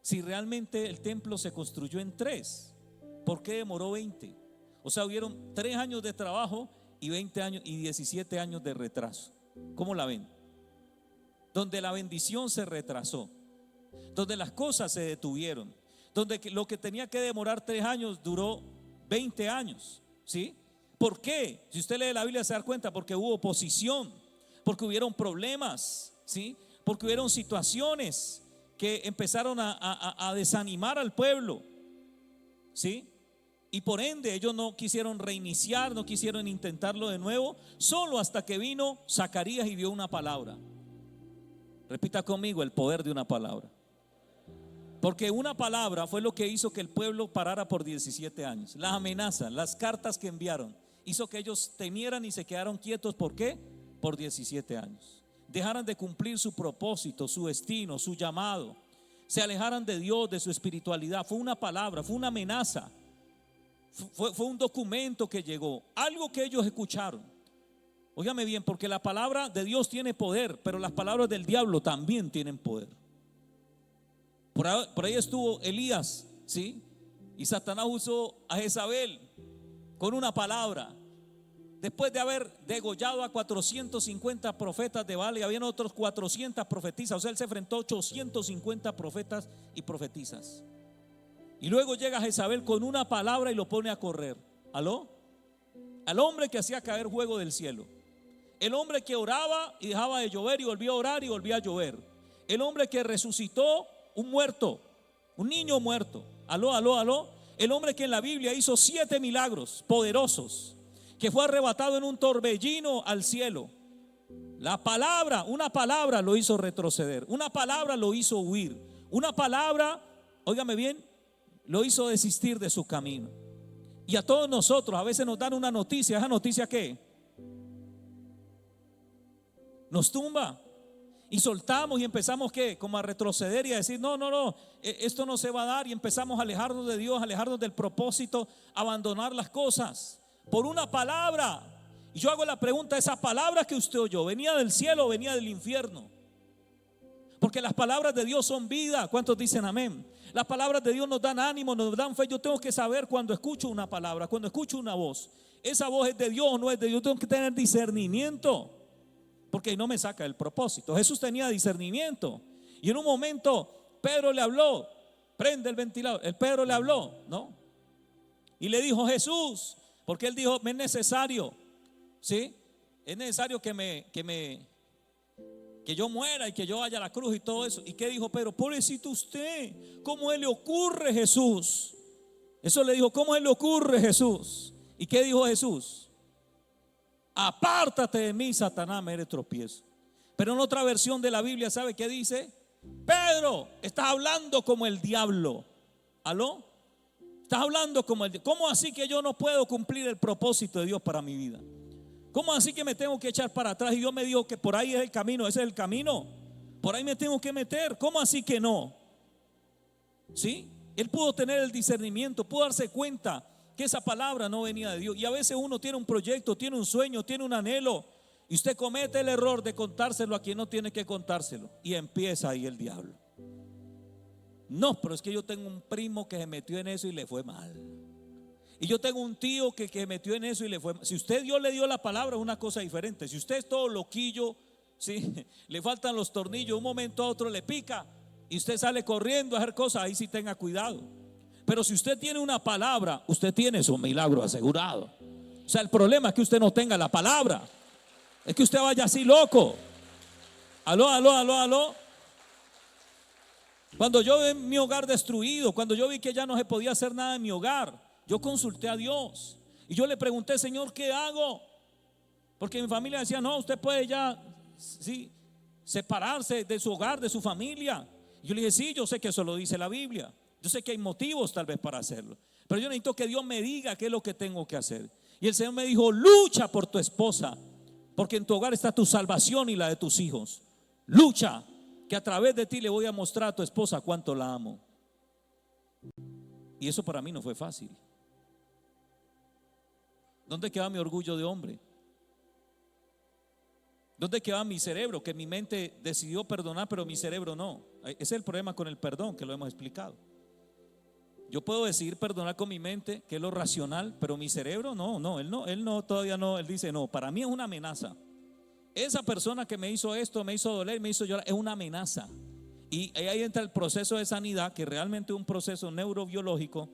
Si realmente el templo se construyó en 3, ¿por qué demoró 20? O sea, hubieron 3 años de trabajo y 20 años y 17 años de retraso. ¿Cómo la ven? Donde la bendición se retrasó, donde las cosas se detuvieron, donde lo que tenía que demorar 3 años duró 20 años, ¿sí? ¿Por qué? Si usted lee la Biblia se da cuenta, porque hubo oposición, porque hubieron problemas, ¿sí? Porque hubieron situaciones que empezaron a desanimar al pueblo, ¿sí? Y por ende ellos no quisieron reiniciar, no quisieron intentarlo de nuevo, solo hasta que vino Zacarías y dio una palabra. Repita conmigo: el poder de una palabra. Porque una palabra fue lo que hizo que el pueblo parara por 17 años. Las amenazas, las cartas que enviaron, hizo que ellos temieran y se quedaron quietos. ¿Por qué? Por 17 años. Dejaran de cumplir su propósito, su destino, su llamado. Se alejaran de Dios, de su espiritualidad. Fue una palabra, fue una amenaza. Fue un documento que llegó, algo que ellos escucharon. Óigame bien, porque la palabra de Dios tiene poder, pero las palabras del diablo también tienen poder. Por ahí estuvo Elías, ¿sí? Y Satanás usó a Jezabel con una palabra. Después de haber degollado a 450 profetas de Baal, y habían otros 400 profetisas. O sea, él se enfrentó a 850 profetas y profetisas. Y luego llega Jezabel con una palabra y lo pone a correr. ¿Aló? Al hombre que hacía caer fuego del cielo. El hombre que oraba y dejaba de llover y volvía a orar y volvía a llover. El hombre que resucitó un muerto, un niño muerto. ¿Aló, aló, aló? El hombre que en la Biblia hizo 7 milagros poderosos, que fue arrebatado en un torbellino al cielo. La palabra, una palabra lo hizo retroceder, una palabra lo hizo huir, una palabra, óigame bien, lo hizo desistir de su camino. Y a todos nosotros a veces nos dan una noticia. ¿Esa noticia qué? Nos tumba. Y soltamos y empezamos ¿qué? Como a retroceder y a decir no, esto no se va a dar. Y empezamos a alejarnos de Dios, a alejarnos del propósito, a abandonar las cosas por una palabra. Y yo hago la pregunta: ¿esa palabra que usted oyó venía del cielo o venía del infierno? Porque las palabras de Dios son vida. ¿Cuántos dicen amén? Las palabras de Dios nos dan ánimo, nos dan fe. Yo tengo que saber cuando escucho una palabra, cuando escucho una voz, esa voz es de Dios o no es de Dios. Yo tengo que tener discernimiento, porque no me saca el propósito. Jesús tenía discernimiento. Y en un momento Pedro le habló: prende el ventilador. El Pedro le habló, ¿no? Y le dijo: Jesús, porque él dijo: me es necesario, ¿sí? Es necesario que yo muera y que yo vaya a la cruz y todo eso. ¿Y qué dijo Pedro? Pobrecito usted, ¿cómo le ocurre, Jesús? Eso le dijo: ¿cómo le ocurre, Jesús? ¿Y qué dijo Jesús? Apártate de mí, Satanás, me eres tropiezo. Pero en otra versión de la Biblia, ¿sabe qué dice? Pedro, estás hablando como el diablo. ¿Aló? Estás hablando como el diablo. ¿Cómo así que yo no puedo cumplir el propósito de Dios para mi vida? ¿Cómo así que me tengo que echar para atrás? Y Dios me dijo que por ahí es el camino, ese es el camino. Por ahí me tengo que meter. ¿Cómo así que no? ¿Sí? Él pudo tener el discernimiento, pudo darse cuenta que esa palabra no venía de Dios. Y a veces uno tiene un proyecto, tiene un sueño, tiene un anhelo, y usted comete el error de contárselo a quien no tiene que contárselo. Y empieza ahí el diablo. No, pero es que yo tengo un primo que se metió en eso y le fue mal. Y yo tengo un tío que metió en eso y le fue mal. Si usted Dios le dio la palabra, es una cosa diferente. Si usted es todo loquillo, ¿sí? Le faltan los tornillos, un momento a otro le pica y usted sale corriendo a hacer cosas, ahí sí tenga cuidado. Pero si usted tiene una palabra, usted tiene su milagro asegurado. O sea, el problema es que usted no tenga la palabra, es que usted vaya así loco. Aló, aló, aló, aló. Cuando yo vi mi hogar destruido, cuando yo vi que ya no se podía hacer nada en mi hogar, yo consulté a Dios y yo le pregunté: Señor, ¿qué hago? Porque mi familia decía: no, usted puede ya, sí, separarse de su hogar, de su familia. Y yo le dije: sí, yo sé que eso lo dice la Biblia, yo sé que hay motivos tal vez para hacerlo, pero yo necesito que Dios me diga qué es lo que tengo que hacer. Y el Señor me dijo: lucha por tu esposa, porque en tu hogar está tu salvación y la de tus hijos. Lucha, que a través de ti le voy a mostrar a tu esposa cuánto la amo. Y eso para mí no fue fácil. ¿Dónde queda mi orgullo de hombre? ¿Dónde queda mi cerebro? Que mi mente decidió perdonar, pero mi cerebro no. Ese es el problema con el perdón, que lo hemos explicado. Yo puedo decidir perdonar con mi mente, que es lo racional, pero mi cerebro él no, todavía no. Él dice, no, para mí es una amenaza. Esa persona que me hizo esto, me hizo doler, me hizo llorar, es una amenaza. Y ahí entra el proceso de sanidad, que realmente es un proceso neurobiológico,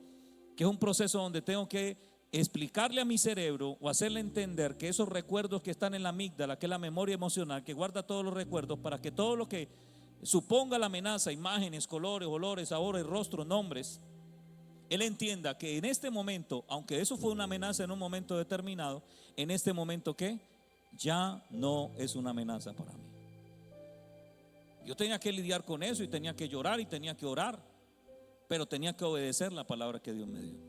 que es un proceso donde tengo que explicarle a mi cerebro o hacerle entender que esos recuerdos que están en la amígdala, que es la memoria emocional, que guarda todos los recuerdos, para que todo lo que suponga la amenaza, imágenes, colores, olores, sabores, rostros, nombres, él entienda que en este momento, aunque eso fue una amenaza en un momento determinado, en este momento ¿qué? Ya no es una amenaza para mí. Yo tenía que lidiar con eso y tenía que llorar y tenía que orar, pero tenía que obedecer la palabra que Dios me dio.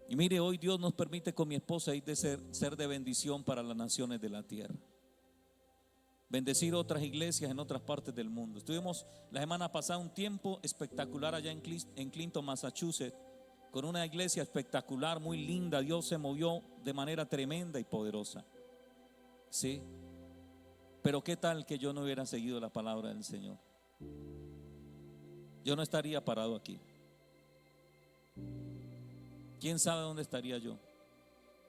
Y mire, hoy Dios nos permite con mi esposa ir de ser de bendición para las naciones de la tierra, bendecir otras iglesias en otras partes del mundo. Estuvimos la semana pasada un tiempo espectacular allá en Clinton, Massachusetts, con una iglesia espectacular, muy linda. Dios se movió de manera tremenda y poderosa. Sí. Pero qué tal que yo no hubiera seguido la palabra del Señor. Yo no estaría parado aquí. ¿Quién sabe dónde estaría yo?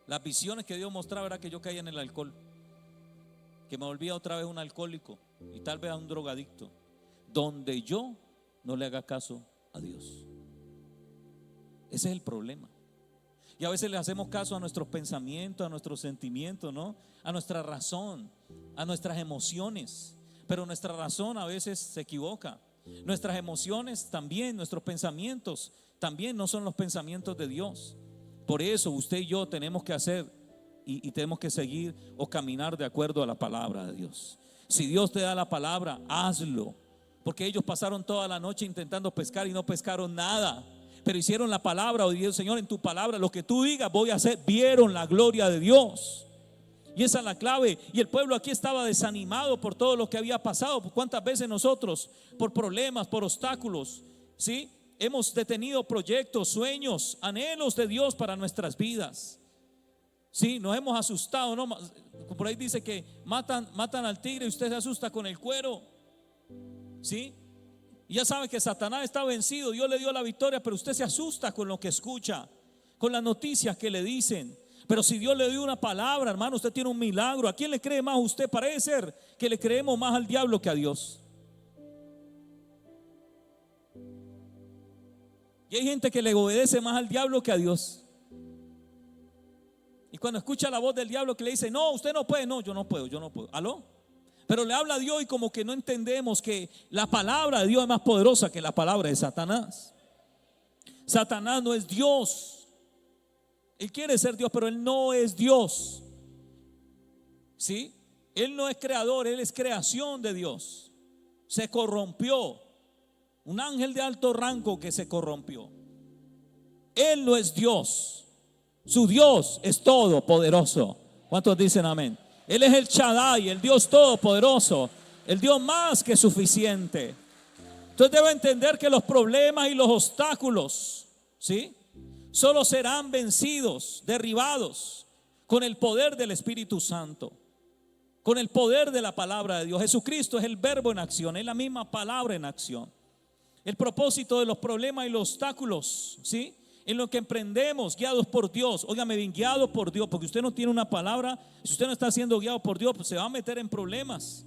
Las visiones que Dios mostraba era que yo caía en el alcohol, que me volvía otra vez un alcohólico y tal vez a un drogadicto, donde yo no le haga caso a Dios. Ese es el problema. Y a veces le hacemos caso a nuestros pensamientos, a nuestros sentimientos, ¿no? A nuestra razón, a nuestras emociones. Pero nuestra razón a veces se equivoca. Nuestras emociones también, nuestros pensamientos también no son los pensamientos de Dios. Por eso usted y yo tenemos que hacer y tenemos que seguir o caminar de acuerdo a la palabra de Dios. Si Dios te da la palabra, hazlo. Porque ellos pasaron toda la noche intentando pescar y no pescaron nada, pero hicieron la palabra. O dijeron, Señor, en tu palabra lo que tú digas voy a hacer. Vieron la gloria de Dios. Y esa es la clave. Y el pueblo aquí estaba desanimado por todo lo que había pasado. ¿Cuántas veces nosotros, por problemas, por obstáculos, ¿sí?, hemos detenido proyectos, sueños, anhelos de Dios para nuestras vidas? Sí, nos hemos asustado, ¿no? Por ahí dice que matan al tigre y usted se asusta con el cuero. Sí, y ya sabe que Satanás está vencido. Dios le dio la victoria, pero usted se asusta con lo que escucha, con las noticias que le dicen. Pero si Dios le dio una palabra, hermano, usted tiene un milagro. ¿A quién le cree más usted? Parece ser que le creemos más al diablo que a Dios. Y hay gente que le obedece más al diablo que a Dios. Y cuando escucha la voz del diablo que le dice, no, usted no puede, no, yo no puedo. ¿Aló? Pero le habla a Dios y como que no entendemos que la palabra de Dios es más poderosa que la palabra de Satanás. Satanás no es Dios. Él quiere ser Dios, pero él no es Dios. ¿Sí? Él no es creador, él es creación de Dios. Se corrompió. Un ángel de alto rango que se corrompió. Él no es Dios. Su Dios es todopoderoso. ¿Cuántos dicen amén? Él es el Shaddai, el Dios todopoderoso, el Dios más que suficiente. Entonces debe entender que los problemas y los obstáculos, ¿sí?, solo serán vencidos, derribados con el poder del Espíritu Santo, con el poder de la palabra de Dios. Jesucristo es el verbo en acción, es la misma palabra en acción. El propósito de los problemas y los obstáculos, ¿sí?, en lo que emprendemos, guiados por Dios. Óigame bien, guiado por Dios, porque usted no tiene una palabra. Si usted no está siendo guiado por Dios, pues se va a meter en problemas.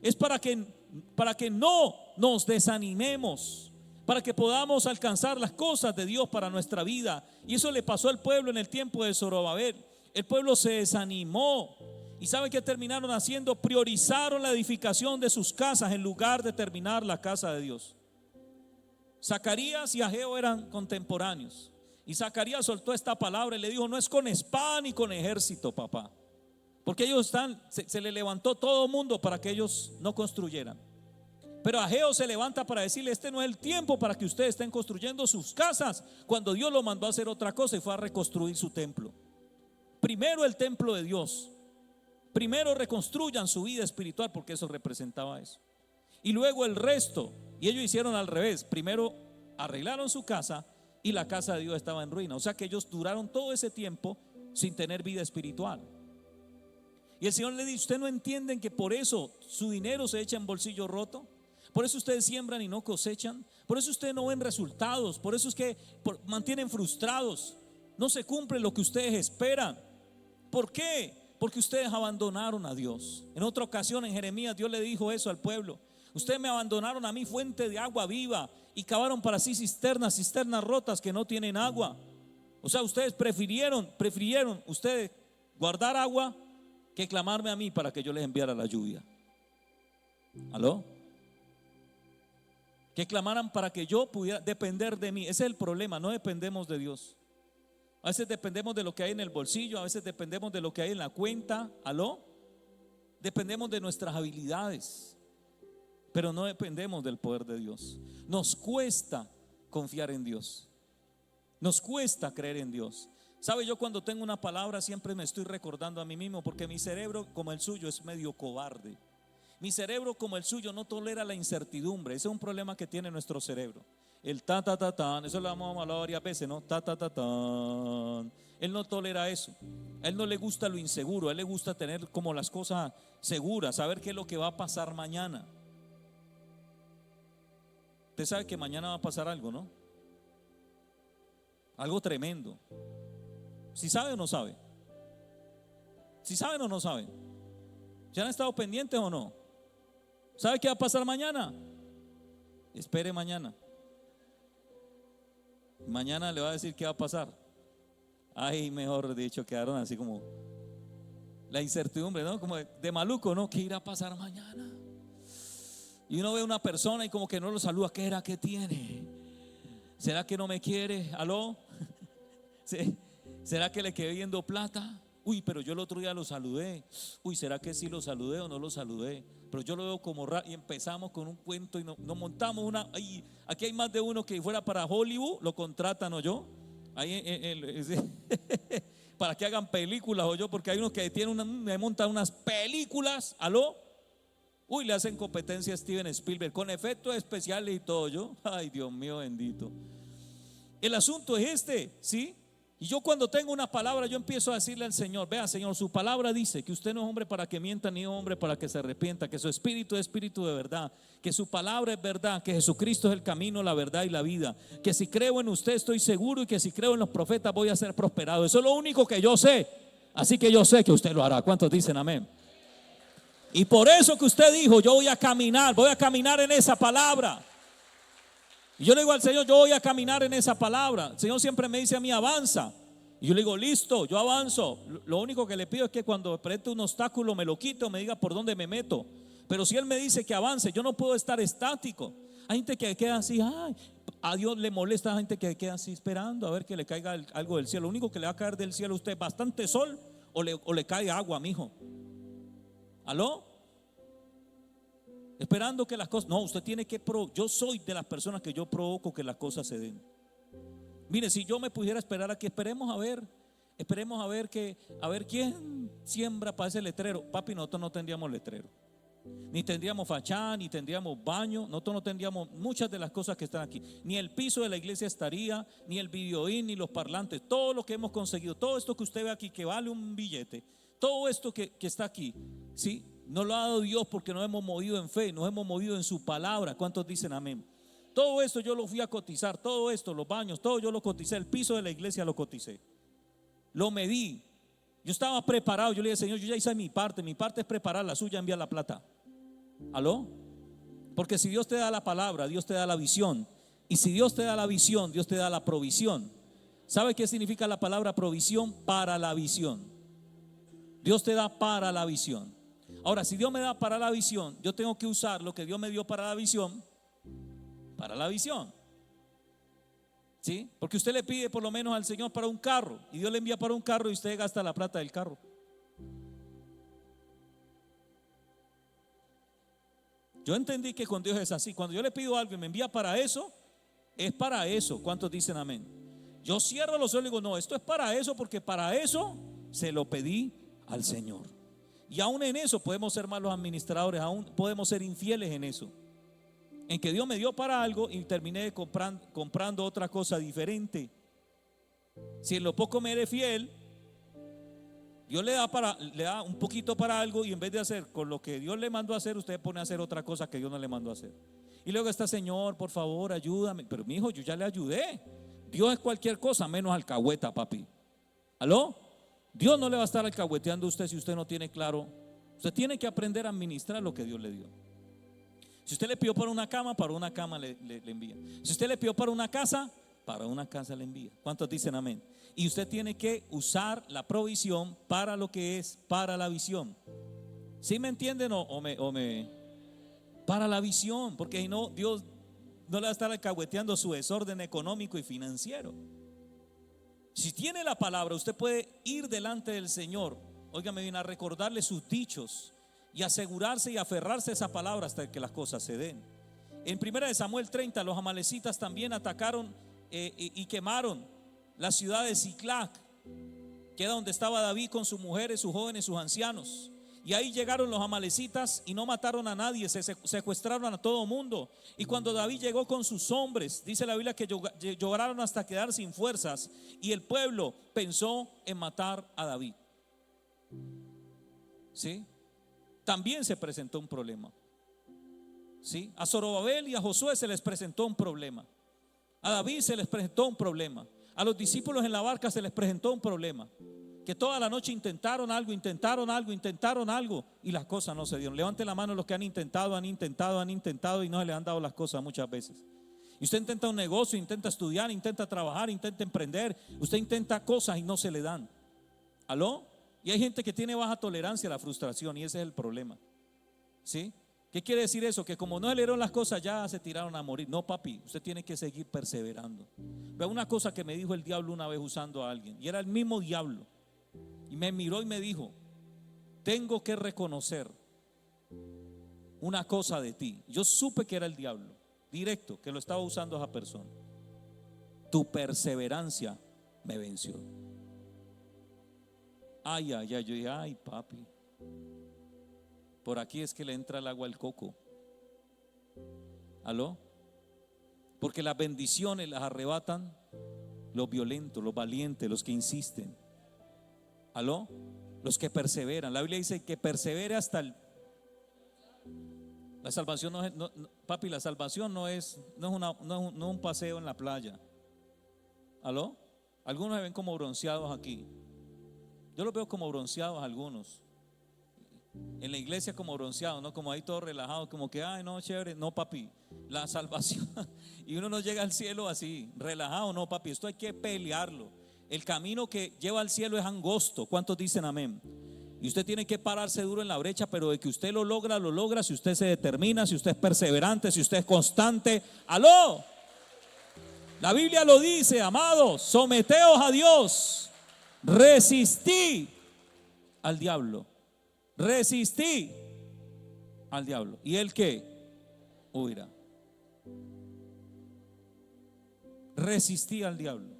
Es para que no nos desanimemos, para que podamos alcanzar las cosas de Dios para nuestra vida. Y eso le pasó al pueblo en el tiempo de Zorobabel. El pueblo se desanimó. ¿Y saben qué terminaron haciendo? Priorizaron la edificación de sus casas en lugar de terminar la casa de Dios. Zacarías y Ageo eran contemporáneos. Y Zacarías soltó esta palabra y le dijo, no es con espada ni con ejército, papá. Porque ellos se le levantó todo el mundo para que ellos no construyeran. Pero Ageo se levanta para decirle, este no es el tiempo para que ustedes estén construyendo sus casas, cuando Dios lo mandó a hacer otra cosa y fue a reconstruir su templo. Primero el templo de Dios. Primero reconstruyan su vida espiritual, porque eso representaba eso. Y luego el resto. Y ellos hicieron al revés. Primero arreglaron su casa y la casa de Dios estaba en ruina. O sea que ellos duraron todo ese tiempo sin tener vida espiritual. Y el Señor le dice: ¿usted no entienden que por eso su dinero se echa en bolsillo roto? Por eso ustedes siembran y no cosechan. Por eso ustedes no ven resultados. Por eso es que mantienen frustrados. No se cumple lo que ustedes esperan. ¿Por qué? Porque ustedes abandonaron a Dios. En otra ocasión, en Jeremías, Dios le dijo eso al pueblo: ustedes me abandonaron a mí, fuente de agua viva, y cavaron para sí cisternas rotas que no tienen agua. O sea, ustedes prefirieron ustedes guardar agua que clamarme a mí para que yo les enviara la lluvia. ¿Aló? Que clamaran para que yo pudiera depender de mí. Ese es el problema, no dependemos de Dios. A veces dependemos de lo que hay en el bolsillo, a veces dependemos de lo que hay en la cuenta. ¿Aló? Dependemos de nuestras habilidades, pero no dependemos del poder de Dios. Nos cuesta confiar en Dios. Nos cuesta creer en Dios. ¿Sabe? Yo cuando tengo una palabra siempre me estoy recordando a mí mismo, porque mi cerebro, como el suyo, es medio cobarde. Mi cerebro, como el suyo, no tolera la incertidumbre. Ese es un problema que tiene nuestro cerebro. El ta ta ta tan, eso lo hemos hablado varias veces, ¿no? Ta ta ta tan. Él no tolera eso. A él no le gusta lo inseguro. A él le gusta tener como las cosas seguras, saber qué es lo que va a pasar mañana. Usted sabe que mañana va a pasar algo, ¿no? Algo tremendo. ¿Si sabe o no sabe? ¿Si saben o no saben? ¿Ya han estado pendientes o no? ¿Sabe qué va a pasar mañana? Espere mañana. Mañana le va a decir qué va a pasar. Ay, mejor dicho, quedaron así como la incertidumbre, ¿no? Como de maluco, ¿no? ¿Qué irá a pasar mañana? Y uno ve a una persona y como que no lo saluda. ¿Qué era que tiene? ¿Será que no me quiere? ¿Aló? ¿Será que le quedé viendo plata? Uy, pero yo el otro día lo saludé. Uy, ¿será que sí lo saludé o no lo saludé? Pero yo lo veo como raro. Y empezamos con un cuento y nos montamos una. Ay, aquí hay más de uno que fuera para Hollywood, lo contratan, ¿o yo? Ahí para que hagan películas, o yo, porque hay unos que me montan unas películas. ¿Aló? Uy, le hacen competencia a Steven Spielberg con efectos especiales y todo. Yo, ay, Dios mío bendito. El asunto es ¿sí? Y yo cuando tengo una palabra, yo empiezo a decirle al Señor: vea, Señor, su palabra dice que usted no es hombre para que mienta, ni hombre para que se arrepienta, que su espíritu es espíritu de verdad, que su palabra es verdad, que Jesucristo es el camino, la verdad y la vida, que si creo en usted estoy seguro, y que si creo en los profetas voy a ser prosperado. Eso es lo único que yo sé, así que yo sé que usted lo hará. ¿Cuántos dicen amén? Y por eso que usted dijo: yo voy a caminar en esa palabra. Y yo le digo al Señor: yo voy a caminar en esa palabra. El Señor siempre me dice a mí: avanza. Y yo le digo: listo, yo avanzo. Lo único que le pido es que cuando presente un obstáculo me lo quite o me diga por dónde me meto. Pero si Él me dice que avance, yo no puedo estar estático. Hay gente que queda así, ay, a Dios le molesta a gente que queda así esperando a ver que le caiga algo del cielo. Lo único que le va a caer del cielo a usted es bastante sol o le cae agua, mijo. ¿Aló? Esperando que las cosas. No, usted tiene que yo soy de las personas que yo provoco que las cosas se den. Mire, si yo me pudiera esperar aquí, esperemos a ver quién siembra para ese letrero. Papi, nosotros no tendríamos letrero, ni tendríamos fachada, ni tendríamos baño. Nosotros no tendríamos muchas de las cosas que están aquí. Ni el piso de la iglesia estaría, ni el videoín, ni los parlantes. Todo lo que hemos conseguido, todo esto que usted ve aquí que vale un billete, todo esto que está aquí, ¿sí? No lo ha dado Dios porque nos hemos movido en fe, nos hemos movido en su palabra. ¿Cuántos dicen amén? Todo esto yo lo fui a cotizar, todo esto, los baños, todo yo lo coticé, el piso de la iglesia lo coticé, lo medí. Yo estaba preparado, yo le dije: Señor, yo ya hice mi parte es preparar, la suya enviar la plata. ¿Aló? Porque si Dios te da la palabra, Dios te da la visión. Y si Dios te da la visión, Dios te da la provisión. ¿Sabe qué significa la palabra provisión? Para la visión. Dios te da para la visión. Ahora, si Dios me da para la visión, yo tengo que usar lo que Dios me dio para la visión. Para la visión, ¿sí? Porque usted le pide por lo menos al Señor para un carro, y Dios le envía para un carro, y usted gasta la plata del carro. Yo entendí que con Dios es así. Cuando yo le pido algo y me envía para eso, es para eso. ¿Cuántos dicen amén? Yo cierro los ojos y digo: no, esto es para eso, porque para eso se lo pedí al Señor. Y aún en eso podemos ser malos administradores, aún podemos ser infieles en eso. en que Dios me dio para algo y terminé comprando otra cosa diferente. Si en lo poco me eres fiel, Dios le da un poquito para algo, y en vez de hacer con lo que Dios le mandó a hacer, usted pone a hacer otra cosa que Dios no le mandó a hacer. Y luego está: Señor, por favor, ayúdame. Pero mi hijo, yo ya le ayudé. Dios es cualquier cosa menos alcahueta, papi. ¿Aló? Dios no le va a estar alcahueteando a usted si usted no tiene claro. Usted tiene que aprender a administrar lo que Dios le dio. Si usted le pidió para una cama le envía. Si usted le pidió para una casa le envía. ¿Cuántos dicen amén? Y usted tiene que usar la provisión para lo que es para la visión. ¿Sí me entienden para la visión? Porque si no, Dios no le va a estar alcahueteando su desorden económico y financiero. Si tiene la palabra, usted puede ir delante del Señor, óigame bien, a recordarle sus dichos y asegurarse y aferrarse a esa palabra hasta que las cosas se den. En 1 Samuel 30, los amalecitas también atacaron y quemaron la ciudad de Siclac, que era donde estaba David con sus mujeres, sus jóvenes, sus ancianos. Y ahí llegaron los amalecitas y no mataron a nadie, se secuestraron a todo mundo. Y cuando David llegó con sus hombres, dice la Biblia que lloraron hasta quedar sin fuerzas, y el pueblo pensó en matar a David. ¿Sí? También se presentó un problema. ¿Sí? A Zorobabel y a Josué se les presentó un problema. A David se les presentó un problema. A los discípulos en la barca se les presentó un problema. Que toda la noche intentaron algo y las cosas no se dieron. Levante la mano los que han intentado y no se les han dado las cosas muchas veces. Y usted intenta un negocio, intenta estudiar, intenta trabajar, intenta emprender, usted intenta cosas y no se le dan. ¿Aló? Y hay gente que tiene baja tolerancia a la frustración, y ese es el problema. ¿Sí? ¿Qué quiere decir eso? Que como no le dieron las cosas, ya se tiraron a morir. No, papi, usted tiene que seguir perseverando. Vea una cosa que me dijo el diablo una vez usando a alguien, y era el mismo diablo. Y me miró y me dijo: tengo que reconocer una cosa de ti. Yo supe que era el diablo, directo, que lo estaba usando a esa persona. Tu perseverancia me venció. Ay, ay, ay. Yo dije: ay, papi, por aquí es que le entra el agua al coco. ¿Aló? Porque las bendiciones las arrebatan los violentos, los valientes, los que insisten. ¿Aló? Los que perseveran. La Biblia dice que persevere hasta el... La salvación no es, papi, la salvación no es un paseo en la playa. ¿Aló? Algunos se ven como bronceados aquí. Yo los veo como bronceados algunos. En la iglesia como bronceados, ¿no? Como ahí todos relajados, como que, ay, no, chévere. No, papi, la salvación y uno no llega al cielo así, relajado. No, papi, esto hay que pelearlo. El camino que lleva al cielo es angosto. ¿Cuántos dicen amén? Y usted tiene que pararse duro en la brecha, pero de que usted lo logra si usted se determina, si usted es perseverante, si usted es constante. ¡Aló! La Biblia lo dice, amados: someteos a Dios, resistí al diablo. Resistí al diablo. ¿Y él qué? Huirá. Resistí al diablo.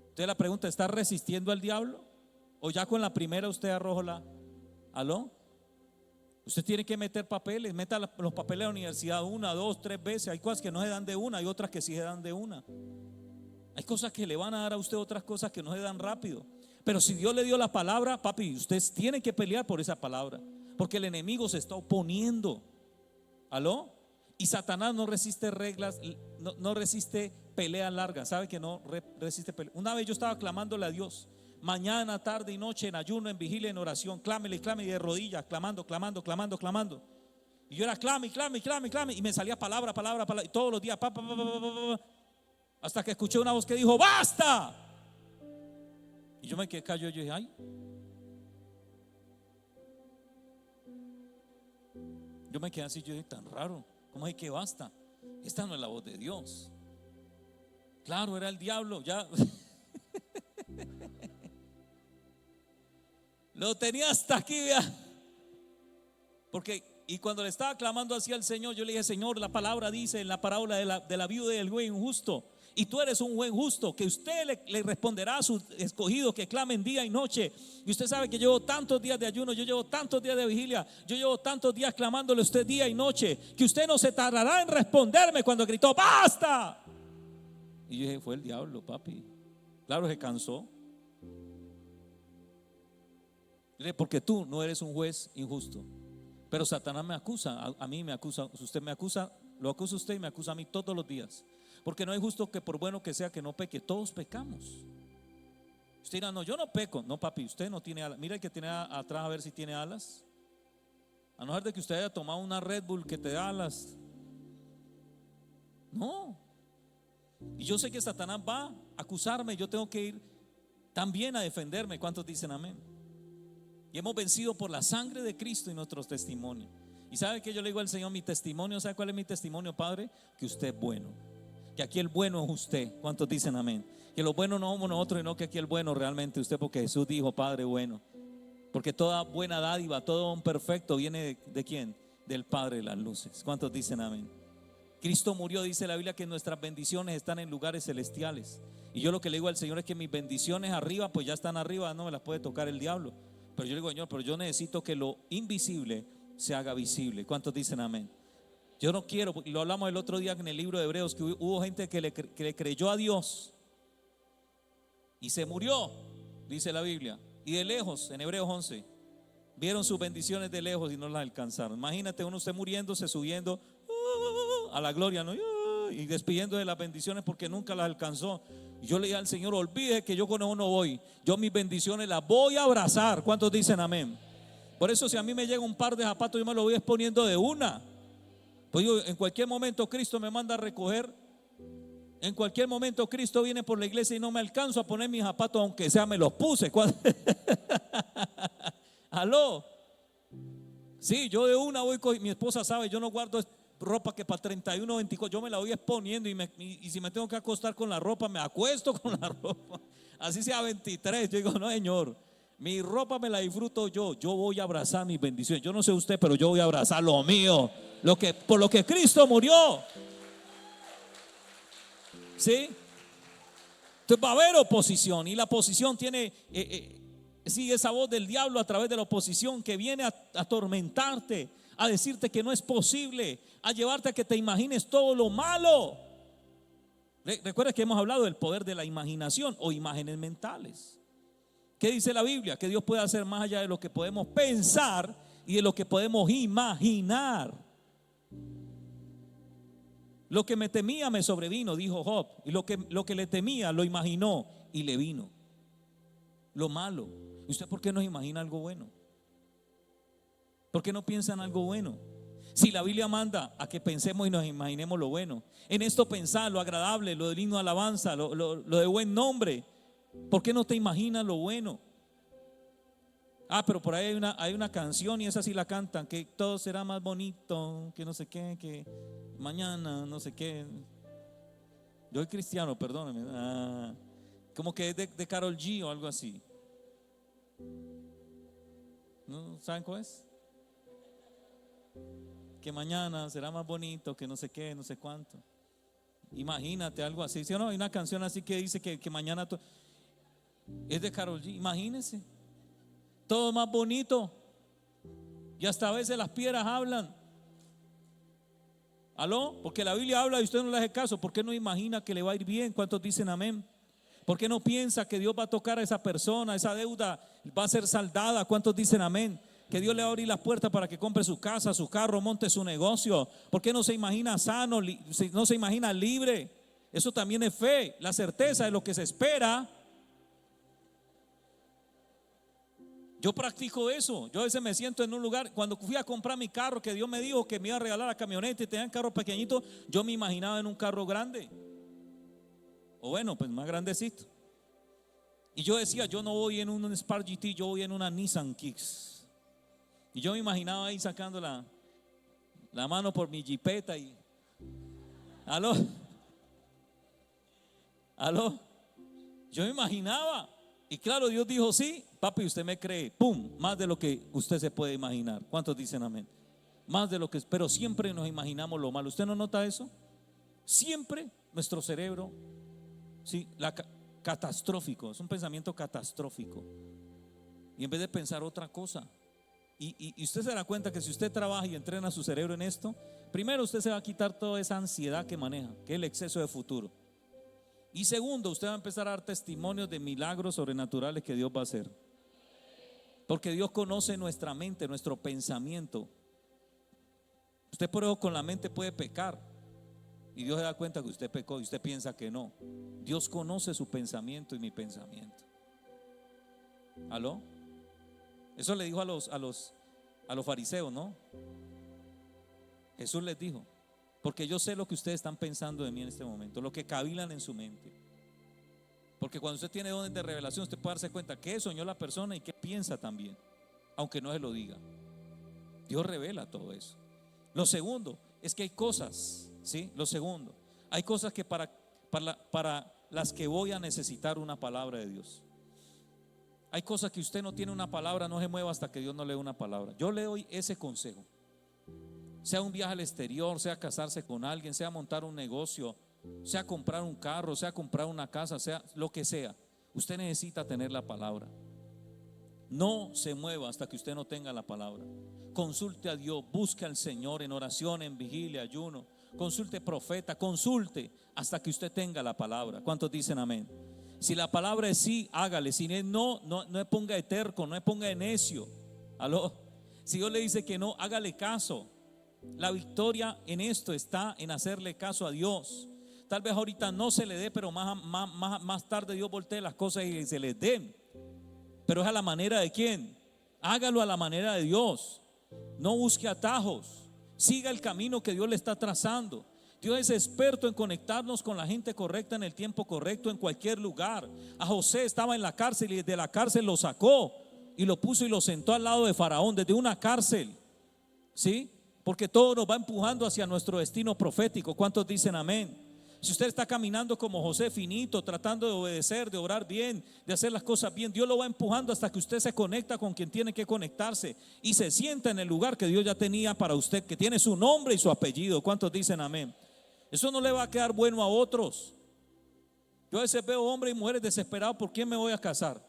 Usted la pregunta: ¿está resistiendo al diablo? ¿O ya con la primera usted arrojó la? ¿Aló? Usted tiene que meter papeles. Meta los papeles de la universidad 1, 2, 3 veces. Hay cosas que no se dan de una, hay otras que sí se dan de una. Hay cosas que le van a dar a usted, otras cosas que no se dan rápido. Pero si Dios le dio la palabra, papi, usted tiene que pelear por esa palabra, porque el enemigo se está oponiendo. ¿Aló? Y Satanás no resiste reglas, no resiste pelea larga. ¿Sabe que no resiste pelea? Una vez yo estaba clamándole a Dios, mañana, tarde y noche, en ayuno, en vigilia, en oración, clámele, y de rodillas, clamando. Y yo era clame, y me salía palabra, y todos los días, hasta que escuché una voz que dijo: ¡basta! Y yo me quedé callado. Yo dije: ay. Yo me quedé así, yo dije: tan raro, ¿cómo es que basta? Esta no es la voz de Dios. Claro, era el diablo, ya. Lo tenía hasta aquí, vea. Porque Y cuando le estaba clamando así al Señor, yo le dije: Señor, la palabra dice en la parábola de la viuda y del juez injusto, y tú eres un juez justo, que usted le responderá a sus escogidos que clamen día y noche. Y usted sabe que llevo tantos días de ayuno, yo llevo tantos días de vigilia, yo llevo tantos días clamándole a usted día y noche, que usted no se tardará en responderme. Cuando gritó: ¡basta! Y yo dije: fue el diablo, papi. Claro, se cansó. Porque tú no eres un juez injusto. Pero Satanás me acusa, a mí me acusa. Usted me acusa, lo acusa usted y me acusa a mí todos los días. Porque no es justo que por bueno que sea que no peque. Todos pecamos. Usted dirá: no, yo no peco. No, papi, usted no tiene alas. Mira el que tiene atrás, a ver si tiene alas. A no ser de que usted haya tomado una Red Bull que te da alas. No. Y yo sé que Satanás va a acusarme. Yo tengo que ir también a defenderme. ¿Cuántos dicen amén? Y hemos vencido por la sangre de Cristo y nuestros testimonios. Y sabe que yo le digo al Señor: mi testimonio, ¿sabe cuál es mi testimonio, Padre? Que usted es bueno, que aquí el bueno es usted. ¿Cuántos dicen amén? Que los buenos no somos nosotros, sino que aquí el bueno realmente usted, porque Jesús dijo: Padre bueno. Porque toda buena dádiva, todo don perfecto viene de ¿quién? Del Padre de las luces. ¿Cuántos dicen amén? Cristo murió, dice la Biblia, que nuestras bendiciones están en lugares celestiales. Y yo lo que le digo al Señor es que mis bendiciones arriba, pues ya están arriba, no me las puede tocar el diablo. Pero yo le digo: Señor, pero yo necesito que lo invisible se haga visible. ¿Cuántos dicen amén? Yo no quiero, lo hablamos el otro día en el libro de Hebreos, que hubo gente que le creyó a Dios y se murió, dice la Biblia. Y de lejos, en Hebreos 11, vieron sus bendiciones de lejos y no las alcanzaron. Imagínate uno usted muriéndose, subiendo a la gloria, ¿no? Y despidiendo de las bendiciones porque nunca las alcanzó. Y yo le dije al Señor: olvide que yo con eso no voy. Yo mis bendiciones las voy a abrazar. ¿Cuántos dicen amén? Por eso, si a mí me llega un par de zapatos, yo me lo voy exponiendo de una. Pues yo, en cualquier momento Cristo me manda a recoger. En cualquier momento Cristo viene por la iglesia y no me alcanzo a poner mis zapatos, aunque sea me los puse. ¿Aló? Sí, yo de una voy con mi esposa, sabe, yo no guardo ropa que para 31, 24, yo me la voy exponiendo y si me tengo que acostar con la ropa, me acuesto con la ropa. Así sea 23, yo digo: no, Señor, mi ropa me la disfruto yo voy a abrazar mis bendiciones. Yo no sé usted, pero yo voy a abrazar lo mío, por lo que Cristo murió. ¿Sí? Entonces va a haber oposición, y la oposición tiene, sigue esa voz del diablo a través de la oposición que viene a atormentarte, a decirte que no es posible, a llevarte a que te imagines todo lo malo. Recuerda que hemos hablado del poder de la imaginación o imágenes mentales. ¿Qué dice la Biblia? Que Dios puede hacer más allá de lo que podemos pensar y de lo que podemos imaginar. Lo que me temía me sobrevino, dijo Job. Y lo que le temía lo imaginó y le vino. Lo malo. ¿Y usted por qué no imagina algo bueno? ¿Por qué no piensa en algo bueno? Si la Biblia manda a que pensemos y nos imaginemos lo bueno. En esto pensar lo agradable, lo de digno de alabanza, lo de buen nombre. ¿Por qué no te imaginas lo bueno? Pero por ahí hay una canción, y esa sí la cantan, que todo será más bonito, que no sé qué, que mañana no sé qué. Yo soy cristiano, perdónenme. Como que es de Karol G o algo así. ¿No saben cuál es? Que mañana será más bonito, que no sé qué, no sé cuánto. Imagínate algo así. ¿Sí o no? Hay una canción así que dice que mañana es de Karol G. Imagínense. Todo más bonito. Y hasta a veces las piedras hablan. ¿Aló? Porque la Biblia habla y usted no le hace caso. ¿Por qué no imagina que le va a ir bien? ¿Cuántos dicen amén? ¿Por qué no piensa que Dios va a tocar a esa persona? Esa deuda va a ser saldada. ¿Cuántos dicen amén? Que Dios le va a abrir las puertas para que compre su casa, su carro, monte su negocio. ¿Por qué no se imagina sano? No se imagina libre. Eso también es fe, la certeza de lo que se espera. Yo practico eso. Yo a veces me siento en un lugar. Cuando fui a comprar mi carro, que Dios me dijo que me iba a regalar la camioneta y tenía un carro pequeñito, yo me imaginaba en un carro grande. O bueno, pues más grandecito. Y yo decía: yo no voy en un Spark GT, yo voy en una Nissan Kicks. Y yo me imaginaba ahí sacando la mano por mi jipeta y ¿aló? Yo me imaginaba. Y claro, Dios dijo: sí, papi, usted me cree. Pum, más de lo que usted se puede imaginar. ¿Cuántos dicen amén? más de lo que, pero siempre nos imaginamos lo malo. ¿Usted no nota eso? Siempre nuestro cerebro, sí, catastrófico, es un pensamiento catastrófico. Y en vez de pensar otra cosa, y usted se dará cuenta que si usted trabaja y entrena su cerebro en esto, primero usted se va a quitar toda esa ansiedad que maneja, que es el exceso de futuro. Y segundo, usted va a empezar a dar testimonios de milagros sobrenaturales que Dios va a hacer. Porque Dios conoce nuestra mente, nuestro pensamiento. Usted por eso con la mente puede pecar y Dios se da cuenta que usted pecó y usted piensa que no. Dios conoce su pensamiento y mi pensamiento. ¿Aló? Eso le dijo a los fariseos, ¿no? Jesús les dijo: porque yo sé lo que ustedes están pensando de mí en este momento, lo que cavilan en su mente. Porque cuando usted tiene dones de revelación, usted puede darse cuenta qué soñó la persona y qué piensa también, aunque no se lo diga. Dios revela todo eso. Lo segundo es que hay cosas, ¿sí? Lo segundo, hay cosas que para las que voy a necesitar una palabra de Dios. Hay cosas que usted no tiene una palabra, no se mueva hasta que Dios no le dé una palabra. Yo le doy ese consejo. Sea un viaje al exterior, sea casarse con alguien, sea montar un negocio, sea comprar un carro, sea comprar una casa, sea lo que sea, usted necesita tener la palabra. No se mueva hasta que usted no tenga la palabra. Consulte a Dios, busque al Señor en oración, en vigilia, ayuno. Consulte profeta, consulte hasta que usted tenga la palabra. ¿Cuántos dicen amén? Si la palabra es sí, hágale. Si es no, no me ponga de terco, no me ponga de necio. ¿Aló? Si Dios le dice que no, hágale caso. La victoria en esto está en hacerle caso a Dios. Tal vez ahorita no se le dé, pero más tarde Dios voltee las cosas y se les den. Pero es a la manera de quién. Hágalo a la manera de Dios. No busque atajos. Siga el camino que Dios le está trazando. Dios es experto en conectarnos con la gente correcta en el tiempo correcto, en cualquier lugar. A José estaba en la cárcel y desde la cárcel lo sacó y lo puso y lo sentó al lado de Faraón desde una cárcel. ¿Sí? Porque todo nos va empujando hacia nuestro destino profético. ¿Cuántos dicen amén? Si usted está caminando como José, finito, tratando de obedecer, de orar bien, de hacer las cosas bien, Dios lo va empujando hasta que usted se conecta con quien tiene que conectarse y se sienta en el lugar que Dios ya tenía para usted, que tiene su nombre y su apellido. ¿Cuántos dicen amén? Eso no le va a quedar bueno a otros. Yo a veces veo hombres y mujeres desesperados: ¿por quién me voy a casar?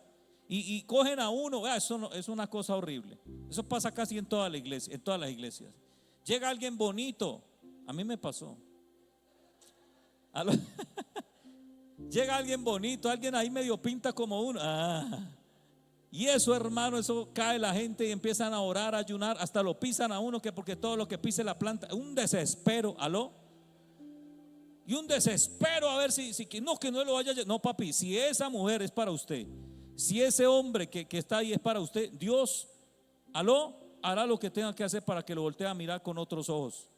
Y cogen a uno. Eso no, es una cosa horrible. Eso pasa casi en toda la iglesia, en todas las iglesias. Llega alguien bonito. A mí me pasó. Llega alguien bonito, alguien ahí medio pinta como uno. Y eso, hermano, eso cae la gente y empiezan a orar, a ayunar, hasta lo pisan a uno, que porque todo lo que pise la planta. Un desespero. ¿Aló? Y un desespero a ver si que no lo vaya a. No, papi, si esa mujer es para usted, si ese hombre que está ahí es para usted, Dios, ¿aló?, hará lo que tenga que hacer para que lo voltee a mirar con otros ojos.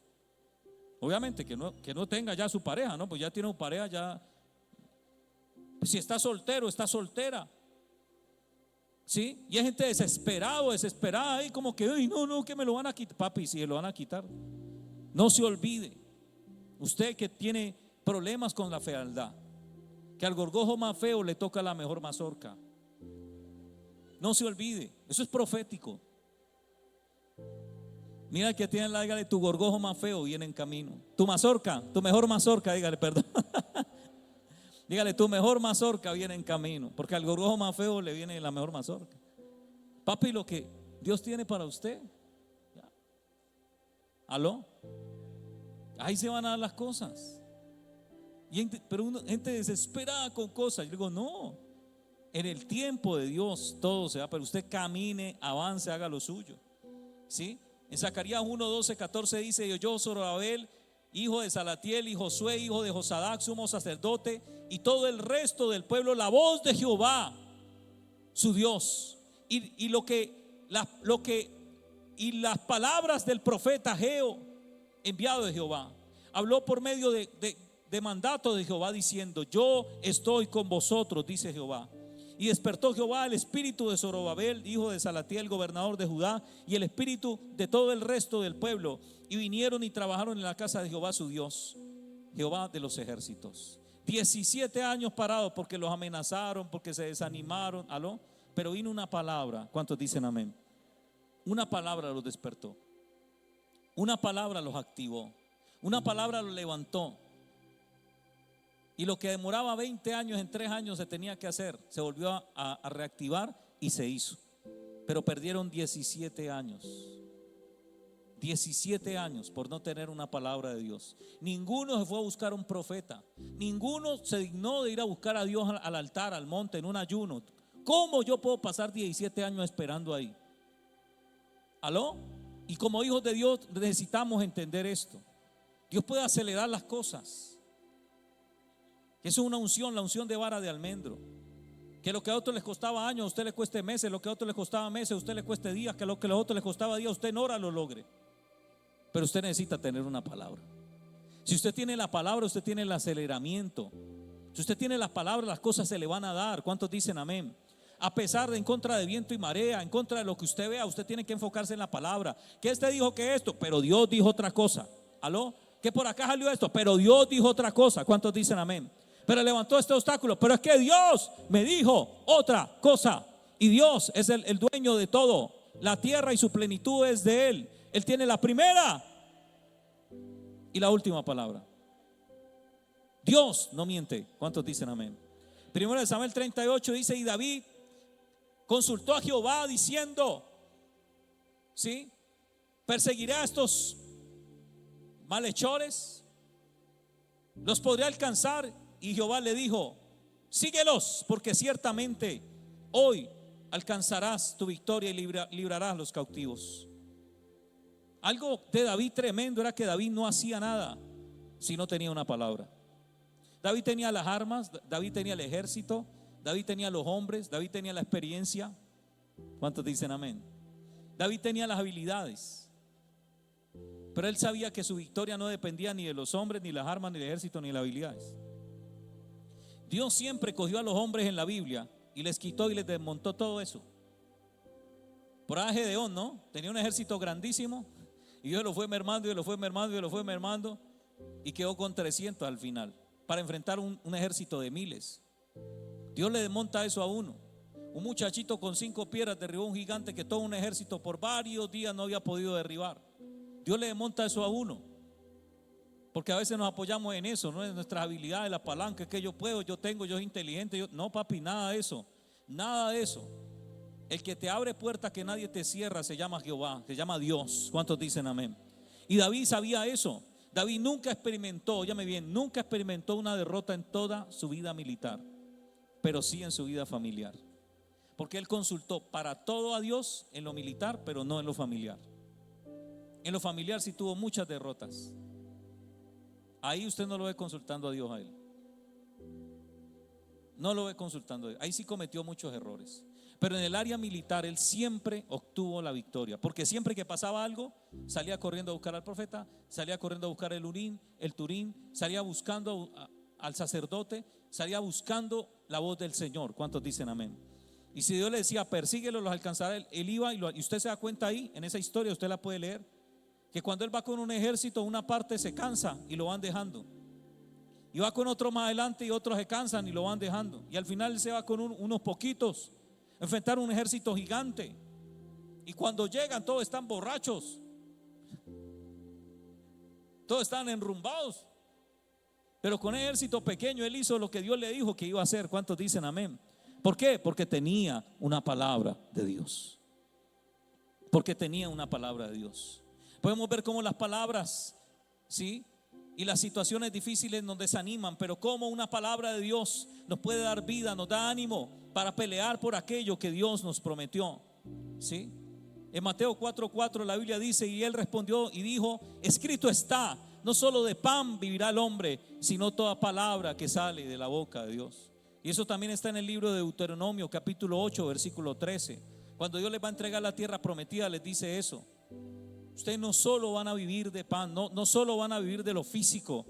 Obviamente que no tenga ya su pareja, ¿no? Pues ya tiene una pareja, ya. Si está soltero, está soltera. ¿Sí? Y hay gente desesperada ahí, como que, ay, no, que me lo van a quitar. Papi, si lo van a quitar, no se olvide. Usted que tiene problemas con la fealdad, que al gorgojo más feo le toca la mejor mazorca. No se olvide, eso es profético. Mira que tiene, dígale: tu gorgojo más feo viene en camino. Tu mazorca, tu mejor mazorca, dígale, perdón. Dígale: tu mejor mazorca viene en camino. Porque al gorgojo más feo le viene la mejor mazorca. Papi, lo que Dios tiene para usted. ¿Aló? Ahí se van a dar las cosas. Pero gente desesperada con cosas. Yo digo: no, en el tiempo de Dios todo se da, pero usted camine, avance, haga lo suyo. ¿Sí? En Zacarías 1, 12, 14 dice: y oyó Zorobabel, hijo de Salatiel, y Josué, hijo de Josadac, sumo sacerdote, y todo el resto del pueblo, la voz de Jehová, su Dios, y las palabras del profeta Ageo, enviado de Jehová. Habló por medio de mandato de Jehová, diciendo: yo estoy con vosotros, dice Jehová. Y despertó Jehová el espíritu de Zorobabel, hijo de Salatiel, gobernador de Judá, y el espíritu de todo el resto del pueblo, y vinieron y trabajaron en la casa de Jehová su Dios, Jehová de los ejércitos. 17 años parados porque los amenazaron, porque se desanimaron. ¿Aló? Pero vino una palabra. ¿Cuántos dicen amén? Una palabra los despertó. Una palabra los activó, una palabra los levantó. Y lo que demoraba 20 años, en 3 años se tenía que hacer, se volvió a reactivar y se hizo. Pero perdieron 17 años. 17 años por no tener una palabra de Dios. Ninguno se fue a buscar un profeta. Ninguno se dignó de ir a buscar a Dios al altar, al monte, en un ayuno. ¿Cómo yo puedo pasar 17 años esperando ahí? ¿Aló? Y como hijos de Dios necesitamos entender esto. Dios puede acelerar las cosas. Eso es una unción, la unción de vara de almendro. Que lo que a otros les costaba años, a usted le cueste meses. Lo que a otros les costaba meses, a usted le cueste días. Que lo que a otros les costaba días, usted en hora lo logre. Pero usted necesita tener una palabra. Si usted tiene la palabra, usted tiene el aceleramiento. Si usted tiene las palabras, las cosas se le van a dar. ¿Cuántos dicen amén? A pesar de en contra de viento y marea, en contra de lo que usted vea, usted tiene que enfocarse en la palabra. Que este dijo que esto, pero Dios dijo otra cosa. ¿Aló? Que por acá salió esto, pero Dios dijo otra cosa. ¿Cuántos dicen amén? Pero levantó este obstáculo, pero es que Dios me dijo otra cosa. Y Dios es el dueño de todo. La tierra y su plenitud es de Él. Él tiene la primera y la última palabra. Dios no miente. ¿Cuántos dicen amén? Primero de Samuel 38 dice: y David consultó a Jehová diciendo, ¿sí? Perseguiré a estos malhechores, los podré alcanzar. Y Jehová le dijo: síguelos, porque ciertamente hoy alcanzarás tu victoria y librarás a los cautivos. Algo de David tremendo era que David no hacía nada si no tenía una palabra. David tenía las armas, David tenía el ejército, David tenía los hombres, David tenía la experiencia. ¿Cuántos dicen amén? David tenía las habilidades, pero él sabía que su victoria no dependía ni de los hombres, ni las armas, ni del ejército, ni de las habilidades. Dios siempre cogió a los hombres en la Biblia y les quitó y les desmontó todo eso. Por ahí Gedeón, ¿no? Tenía un ejército grandísimo y Dios lo fue mermando, y lo fue mermando, y lo fue mermando, y quedó con 300 al final para enfrentar un ejército de miles. Dios le desmonta eso a uno. Un muchachito con 5 piedras derribó un gigante que todo un ejército por varios días no había podido derribar. Dios le desmonta eso a uno. Porque a veces nos apoyamos en eso, ¿no? En nuestras habilidades, la palanca, es que yo puedo, yo tengo, yo soy inteligente. No, papi, nada de eso. Nada de eso. El que te abre puertas que nadie te cierra se llama Jehová, se llama Dios. ¿Cuántos dicen amén? Y David sabía eso. David nunca experimentó, óyame bien, nunca experimentó una derrota en toda su vida militar, pero sí en su vida familiar. Porque él consultó para todo a Dios en lo militar, pero no en lo familiar. En lo familiar sí tuvo muchas derrotas. Ahí usted no lo ve consultando a Dios a él. No lo ve consultando a Dios. Ahí sí cometió muchos errores. Pero en el área militar él siempre obtuvo la victoria. Porque siempre que pasaba algo, salía corriendo a buscar al profeta, salía corriendo a buscar el Urim, el Turim, salía buscando al sacerdote, salía buscando la voz del Señor. ¿Cuántos dicen amén? Y si Dios le decía, persíguelo, los alcanzará, él iba y usted se da cuenta ahí, en esa historia usted la puede leer, que cuando él va con un ejército, una parte se cansa y lo van dejando. Y va con otro más adelante y otros se cansan y lo van dejando. Y al final él se va con unos poquitos a enfrentar un ejército gigante. Y cuando llegan todos están borrachos, todos están enrumbados. Pero con un ejército pequeño él hizo lo que Dios le dijo que iba a hacer. ¿Cuántos dicen amén? ¿Por qué? Porque tenía una palabra de Dios. Porque tenía una palabra de Dios. Podemos ver cómo las palabras, ¿sí?, y las situaciones difíciles nos desaniman, pero cómo una palabra de Dios nos puede dar vida, nos da ánimo para pelear por aquello que Dios nos prometió, ¿sí? En Mateo 4:4 la Biblia dice: y él respondió y dijo, escrito está, no solo de pan vivirá el hombre, sino toda palabra que sale de la boca de Dios. Y eso también está en el libro de Deuteronomio capítulo 8 versículo 13. Cuando Dios les va a entregar la tierra prometida, les dice eso. Ustedes no solo van a vivir de pan, no solo van a vivir de lo físico,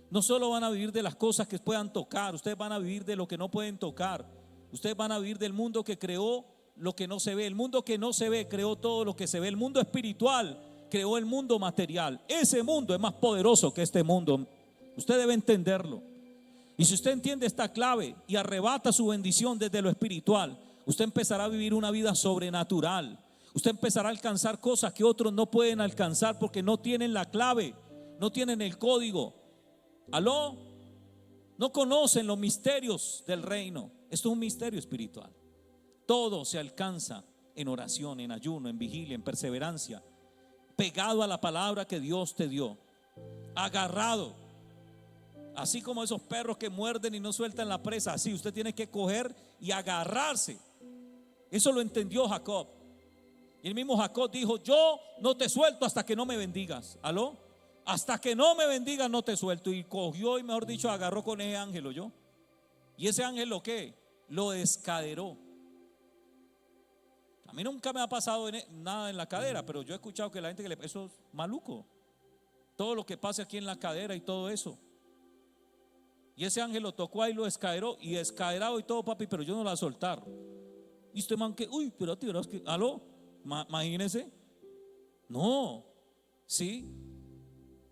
no solo van a vivir de las cosas que puedan tocar, ustedes van a vivir de lo que no pueden tocar. Ustedes van a vivir del mundo que creó lo que no se ve. El mundo que no se ve creó todo lo que se ve. El mundo espiritual creó el mundo material. Ese mundo es más poderoso que este mundo. Usted debe entenderlo. Y si usted entiende esta clave y arrebata su bendición desde lo espiritual, usted empezará a vivir una vida sobrenatural. Usted empezará a alcanzar cosas que otros no pueden alcanzar porque no tienen la clave, no tienen el código. ¿Aló? No conocen los misterios del reino. Esto es un misterio espiritual. Todo se alcanza en oración, en ayuno, en vigilia, en perseverancia, pegado a la palabra que Dios te dio, agarrado. Así como esos perros que muerden y no sueltan la presa, así usted tiene que coger y agarrarse. Eso lo entendió Jacob. Y el mismo Jacob dijo: yo no te suelto hasta que no me bendigas. ¿Aló? Hasta que no me bendigas no te suelto. Y cogió y, mejor dicho, agarró con ese ángel, ¿oyó? Y ese ángel, ¿lo qué? Lo descaderó. A mí nunca me ha pasado nada en la cadera, pero yo he escuchado que la gente eso es maluco. Todo lo que pasa aquí en la cadera y todo eso. Y ese ángel lo tocó ahí, lo descaderó, y descaderado y todo, papi, pero yo no la voy a soltar. Y este man que, uy, pero verás que, ¿aló? Imagínense. No, ¿sí?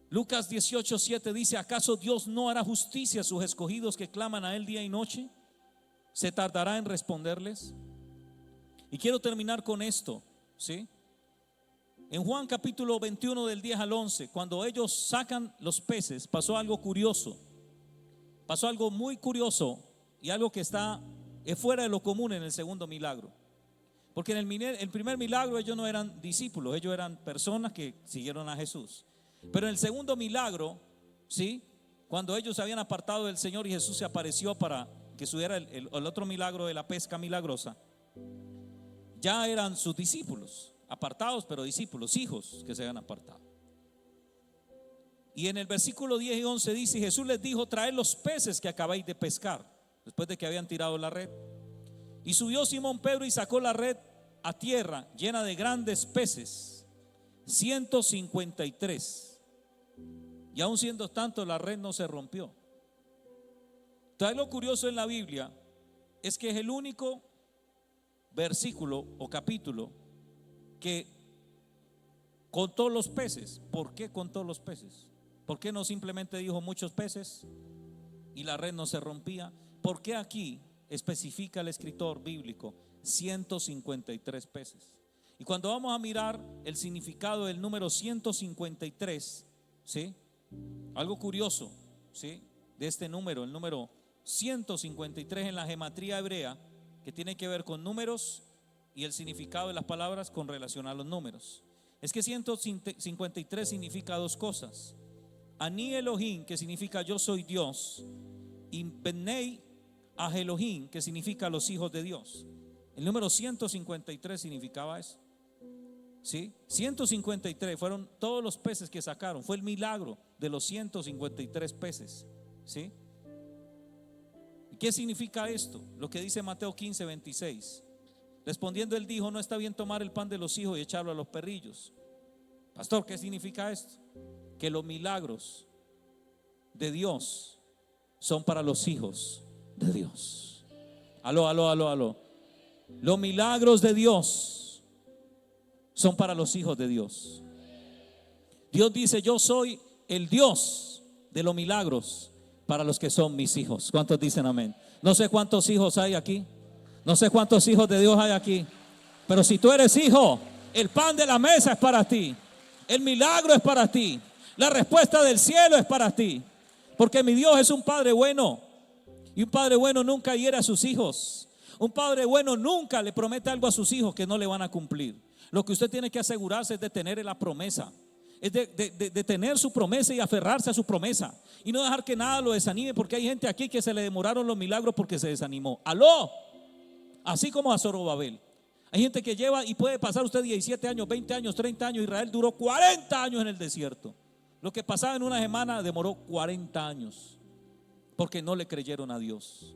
Lucas 18:7 dice: ¿acaso Dios no hará justicia a sus escogidos que claman a Él día y noche? ¿Se tardará en responderles? Y quiero terminar con esto, ¿sí? En Juan capítulo 21 del 10 al 11, cuando ellos sacan los peces, pasó algo curioso. Pasó algo muy curioso y algo que está fuera de lo común en el segundo milagro. Porque en el primer milagro ellos no eran discípulos, ellos eran personas que siguieron a Jesús. Pero en el segundo milagro, ¿sí? Cuando ellos se habían apartado del Señor y Jesús se apareció para que subiera el otro milagro de la pesca milagrosa, ya eran sus discípulos, apartados pero discípulos, hijos que se habían apartado. Y en el versículo 10 y 11 dice: Jesús les dijo: traed los peces que acabáis de pescar, después de que habían tirado la red. Y subió Simón Pedro y sacó la red a tierra llena de grandes peces, 153. Y aún siendo tanto, la red no se rompió. Entonces, lo curioso en la Biblia es que es el único versículo o capítulo que contó los peces. ¿Por qué contó los peces? ¿Por qué no simplemente dijo muchos peces y la red no se rompía? ¿Por qué aquí especifica el escritor bíblico 153 peces? Y cuando vamos a mirar el significado del número 153, ¿sí? Algo curioso, ¿sí? De este número, el número 153 en la gematría hebrea, que tiene que ver con números y el significado de las palabras con relación a los números. Es que 153 significa dos cosas: Ani Elohim, que significa yo soy Dios, y Bnei a Elohim, que significa los hijos de Dios. El número 153 significaba eso, ¿sí? 153 fueron todos los peces que sacaron. Fue el milagro de los 153 peces, ¿sí? ¿Y qué significa esto? Lo que dice Mateo 15:26. Respondiendo él dijo: no está bien tomar el pan de los hijos y echarlo a los perrillos. Pastor, ¿qué significa esto? Que los milagros de Dios son para los hijos de Dios. Aló. Los milagros de Dios son para los hijos de Dios. Dios dice: yo soy el Dios de los milagros para los que son mis hijos. ¿Cuántos dicen amén? No sé cuántos hijos hay aquí, no sé cuántos hijos de Dios hay aquí, pero si tú eres hijo, el pan de la mesa es para ti, el milagro es para ti, la respuesta del cielo es para ti. Porque mi Dios es un Padre bueno, y un Padre bueno nunca hiere a sus hijos. Un Padre bueno nunca le promete algo a sus hijos que no le van a cumplir. Lo que usted tiene que asegurarse es de tener la promesa, es de tener su promesa y aferrarse a su promesa, y no dejar que nada lo desanime. Porque hay gente aquí que se le demoraron los milagros porque se desanimó. Aló, así como a Zorobabel. Hay gente que lleva y puede pasar usted 17 años, 20 años, 30 años. Israel duró 40 años en el desierto. Lo que pasaba en una semana demoró 40 años porque no le creyeron a Dios.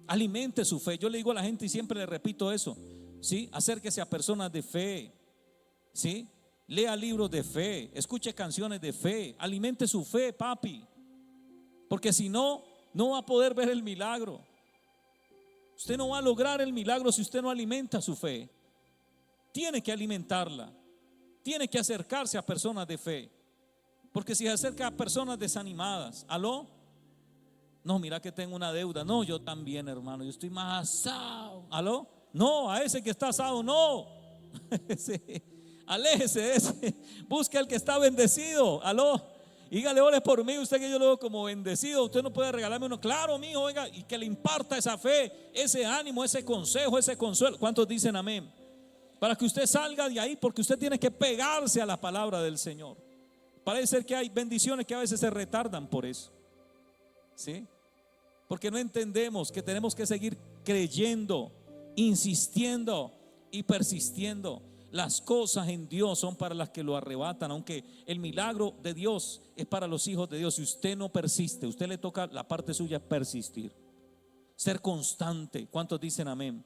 Alimente su fe. Yo le digo a la gente y siempre le repito eso, ¿sí? Acérquese a personas de fe, ¿sí? Lea libros de fe, escuche canciones de fe, alimente su fe, papi. Porque si no, no va a poder ver el milagro. Usted no va a lograr el milagro si usted no alimenta su fe. Tiene que alimentarla. Tiene que acercarse a personas de fe. Porque si se acerca a personas desanimadas, aló, no, mira que tengo una deuda. No, yo también, hermano, yo estoy más asado. Aló, no, a ese que está asado, no. Sí. Aléjese de ese. Busque al que está bendecido. Aló. Dígale, ore por mí, usted que yo lo veo como bendecido. Usted no puede regalarme uno. Claro, mijo, oiga, y que le imparta esa fe, ese ánimo, ese consejo, ese consuelo. ¿Cuántos dicen amén? Para que usted salga de ahí, porque usted tiene que pegarse a la palabra del Señor. Parece ser que hay bendiciones que a veces se retardan por eso, ¿sí? Porque no entendemos que tenemos que seguir creyendo, insistiendo y persistiendo. Las cosas en Dios son para las que lo arrebatan, aunque el milagro de Dios es para los hijos de Dios. Si usted no persiste, usted le toca la parte suya persistir, ser constante. ¿Cuántos dicen amén?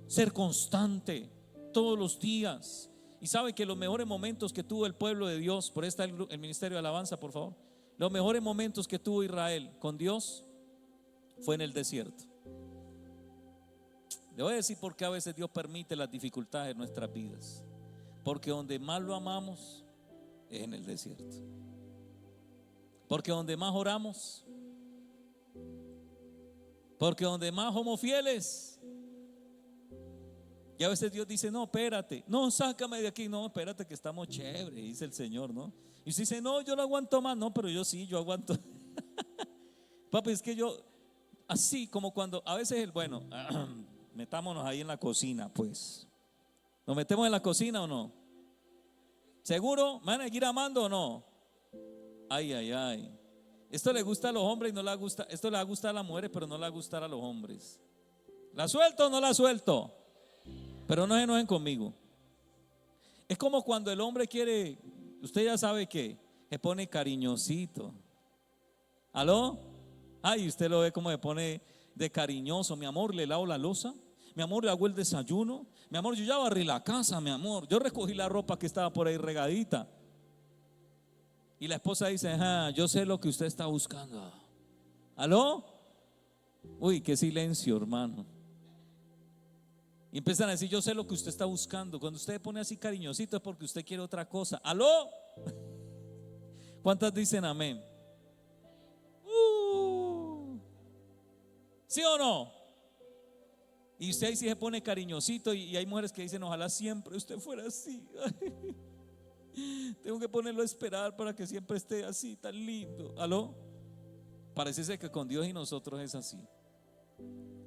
Ser constante todos los días. Y sabe que los mejores momentos que tuvo el pueblo de Dios, por esta el ministerio de alabanza, por favor, los mejores momentos que tuvo Israel con Dios fue en el desierto. Le voy a decir por qué a veces Dios permite las dificultades en nuestras vidas. Porque donde más lo amamos es en el desierto. Porque donde más oramos, porque donde más somos fieles. Y a veces Dios dice, no, espérate, no, sácame de aquí, no, espérate que estamos chévere, dice el Señor, ¿no? Y usted dice, no, yo no aguanto más, no, pero yo sí, yo aguanto. Papi, es que yo, así como cuando, a veces bueno, metámonos ahí en la cocina, pues. ¿Nos metemos en la cocina o no? ¿Seguro? ¿Me van a seguir amando o no? Ay, ay, ay. Esto le gusta a los hombres y no le gusta. Esto le va a gustar a las mujeres, pero no le va a gustar a los hombres. ¿La suelto o no la suelto? Pero no se enojen conmigo. Es como cuando el hombre quiere, usted ya sabe que se pone cariñosito. ¿Aló? Ay, usted lo ve como se pone de cariñoso. Mi amor, le lavo la loza. Mi amor, le hago el desayuno. Mi amor, yo ya barrí la casa, mi amor. Yo recogí la ropa que estaba por ahí regadita. Y la esposa dice, yo sé lo que usted está buscando. ¿Aló? Uy, qué silencio, hermano. Y empiezan a decir, yo sé lo que usted está buscando. Cuando usted pone así cariñosito es porque usted quiere otra cosa. ¿Aló? ¿Cuántas dicen amén? ¿Sí o no? Y usted ahí sí se pone cariñosito y hay mujeres que dicen, ojalá siempre usted fuera así. Tengo que ponerlo a esperar para que siempre esté así, tan lindo. ¿Aló? Parece ser que con Dios y nosotros es así.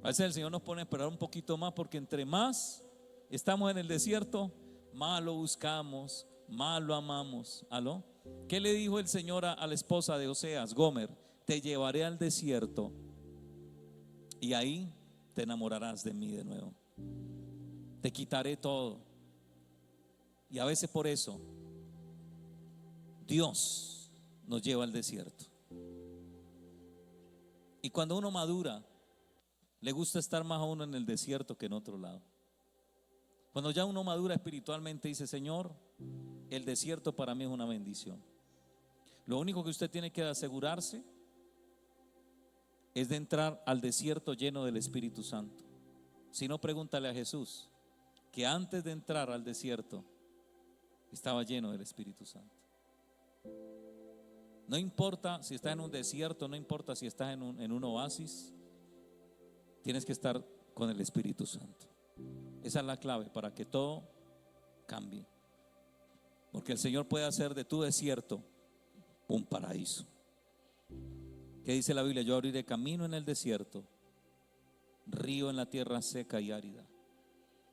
A veces el Señor nos pone a esperar un poquito más, porque entre más estamos en el desierto, más lo buscamos, más lo amamos. ¿Aló? ¿Qué le dijo el Señor a la esposa de Oseas, Gomer? Te llevaré al desierto y ahí te enamorarás de mí de nuevo. Te quitaré todo. Y a veces por eso Dios nos lleva al desierto. Y cuando uno madura, le gusta estar más a uno en el desierto que en otro lado. Cuando ya uno madura espiritualmente, dice, Señor, el desierto para mí es una bendición. Lo único que usted tiene que asegurarse es de entrar al desierto lleno del Espíritu Santo. Si no, pregúntale a Jesús, que antes de entrar al desierto estaba lleno del Espíritu Santo. No importa si estás en un desierto, no importa si estás en un oasis, tienes que estar con el Espíritu Santo. Esa es la clave para que todo cambie. Porque el Señor puede hacer de tu desierto un paraíso. ¿Qué dice la Biblia? Yo abriré camino en el desierto, río en la tierra seca y árida.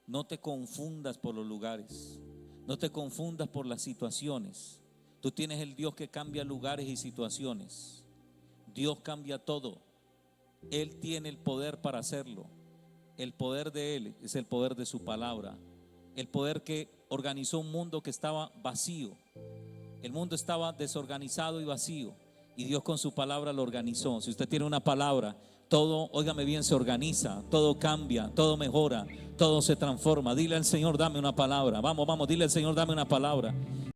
No te confundas por los lugares, no te confundas por las situaciones. Tú tienes el Dios que cambia lugares y situaciones. Dios cambia todo. Él tiene el poder para hacerlo. El poder de Él es el poder de su palabra. El poder que organizó un mundo que estaba vacío. El mundo estaba desorganizado y vacío, y Dios con su palabra lo organizó. Si usted tiene una palabra, todo, óigame bien, se organiza, todo cambia, todo mejora, todo se transforma. Dile al Señor, dame una palabra. Vamos, dile al Señor, dame una palabra.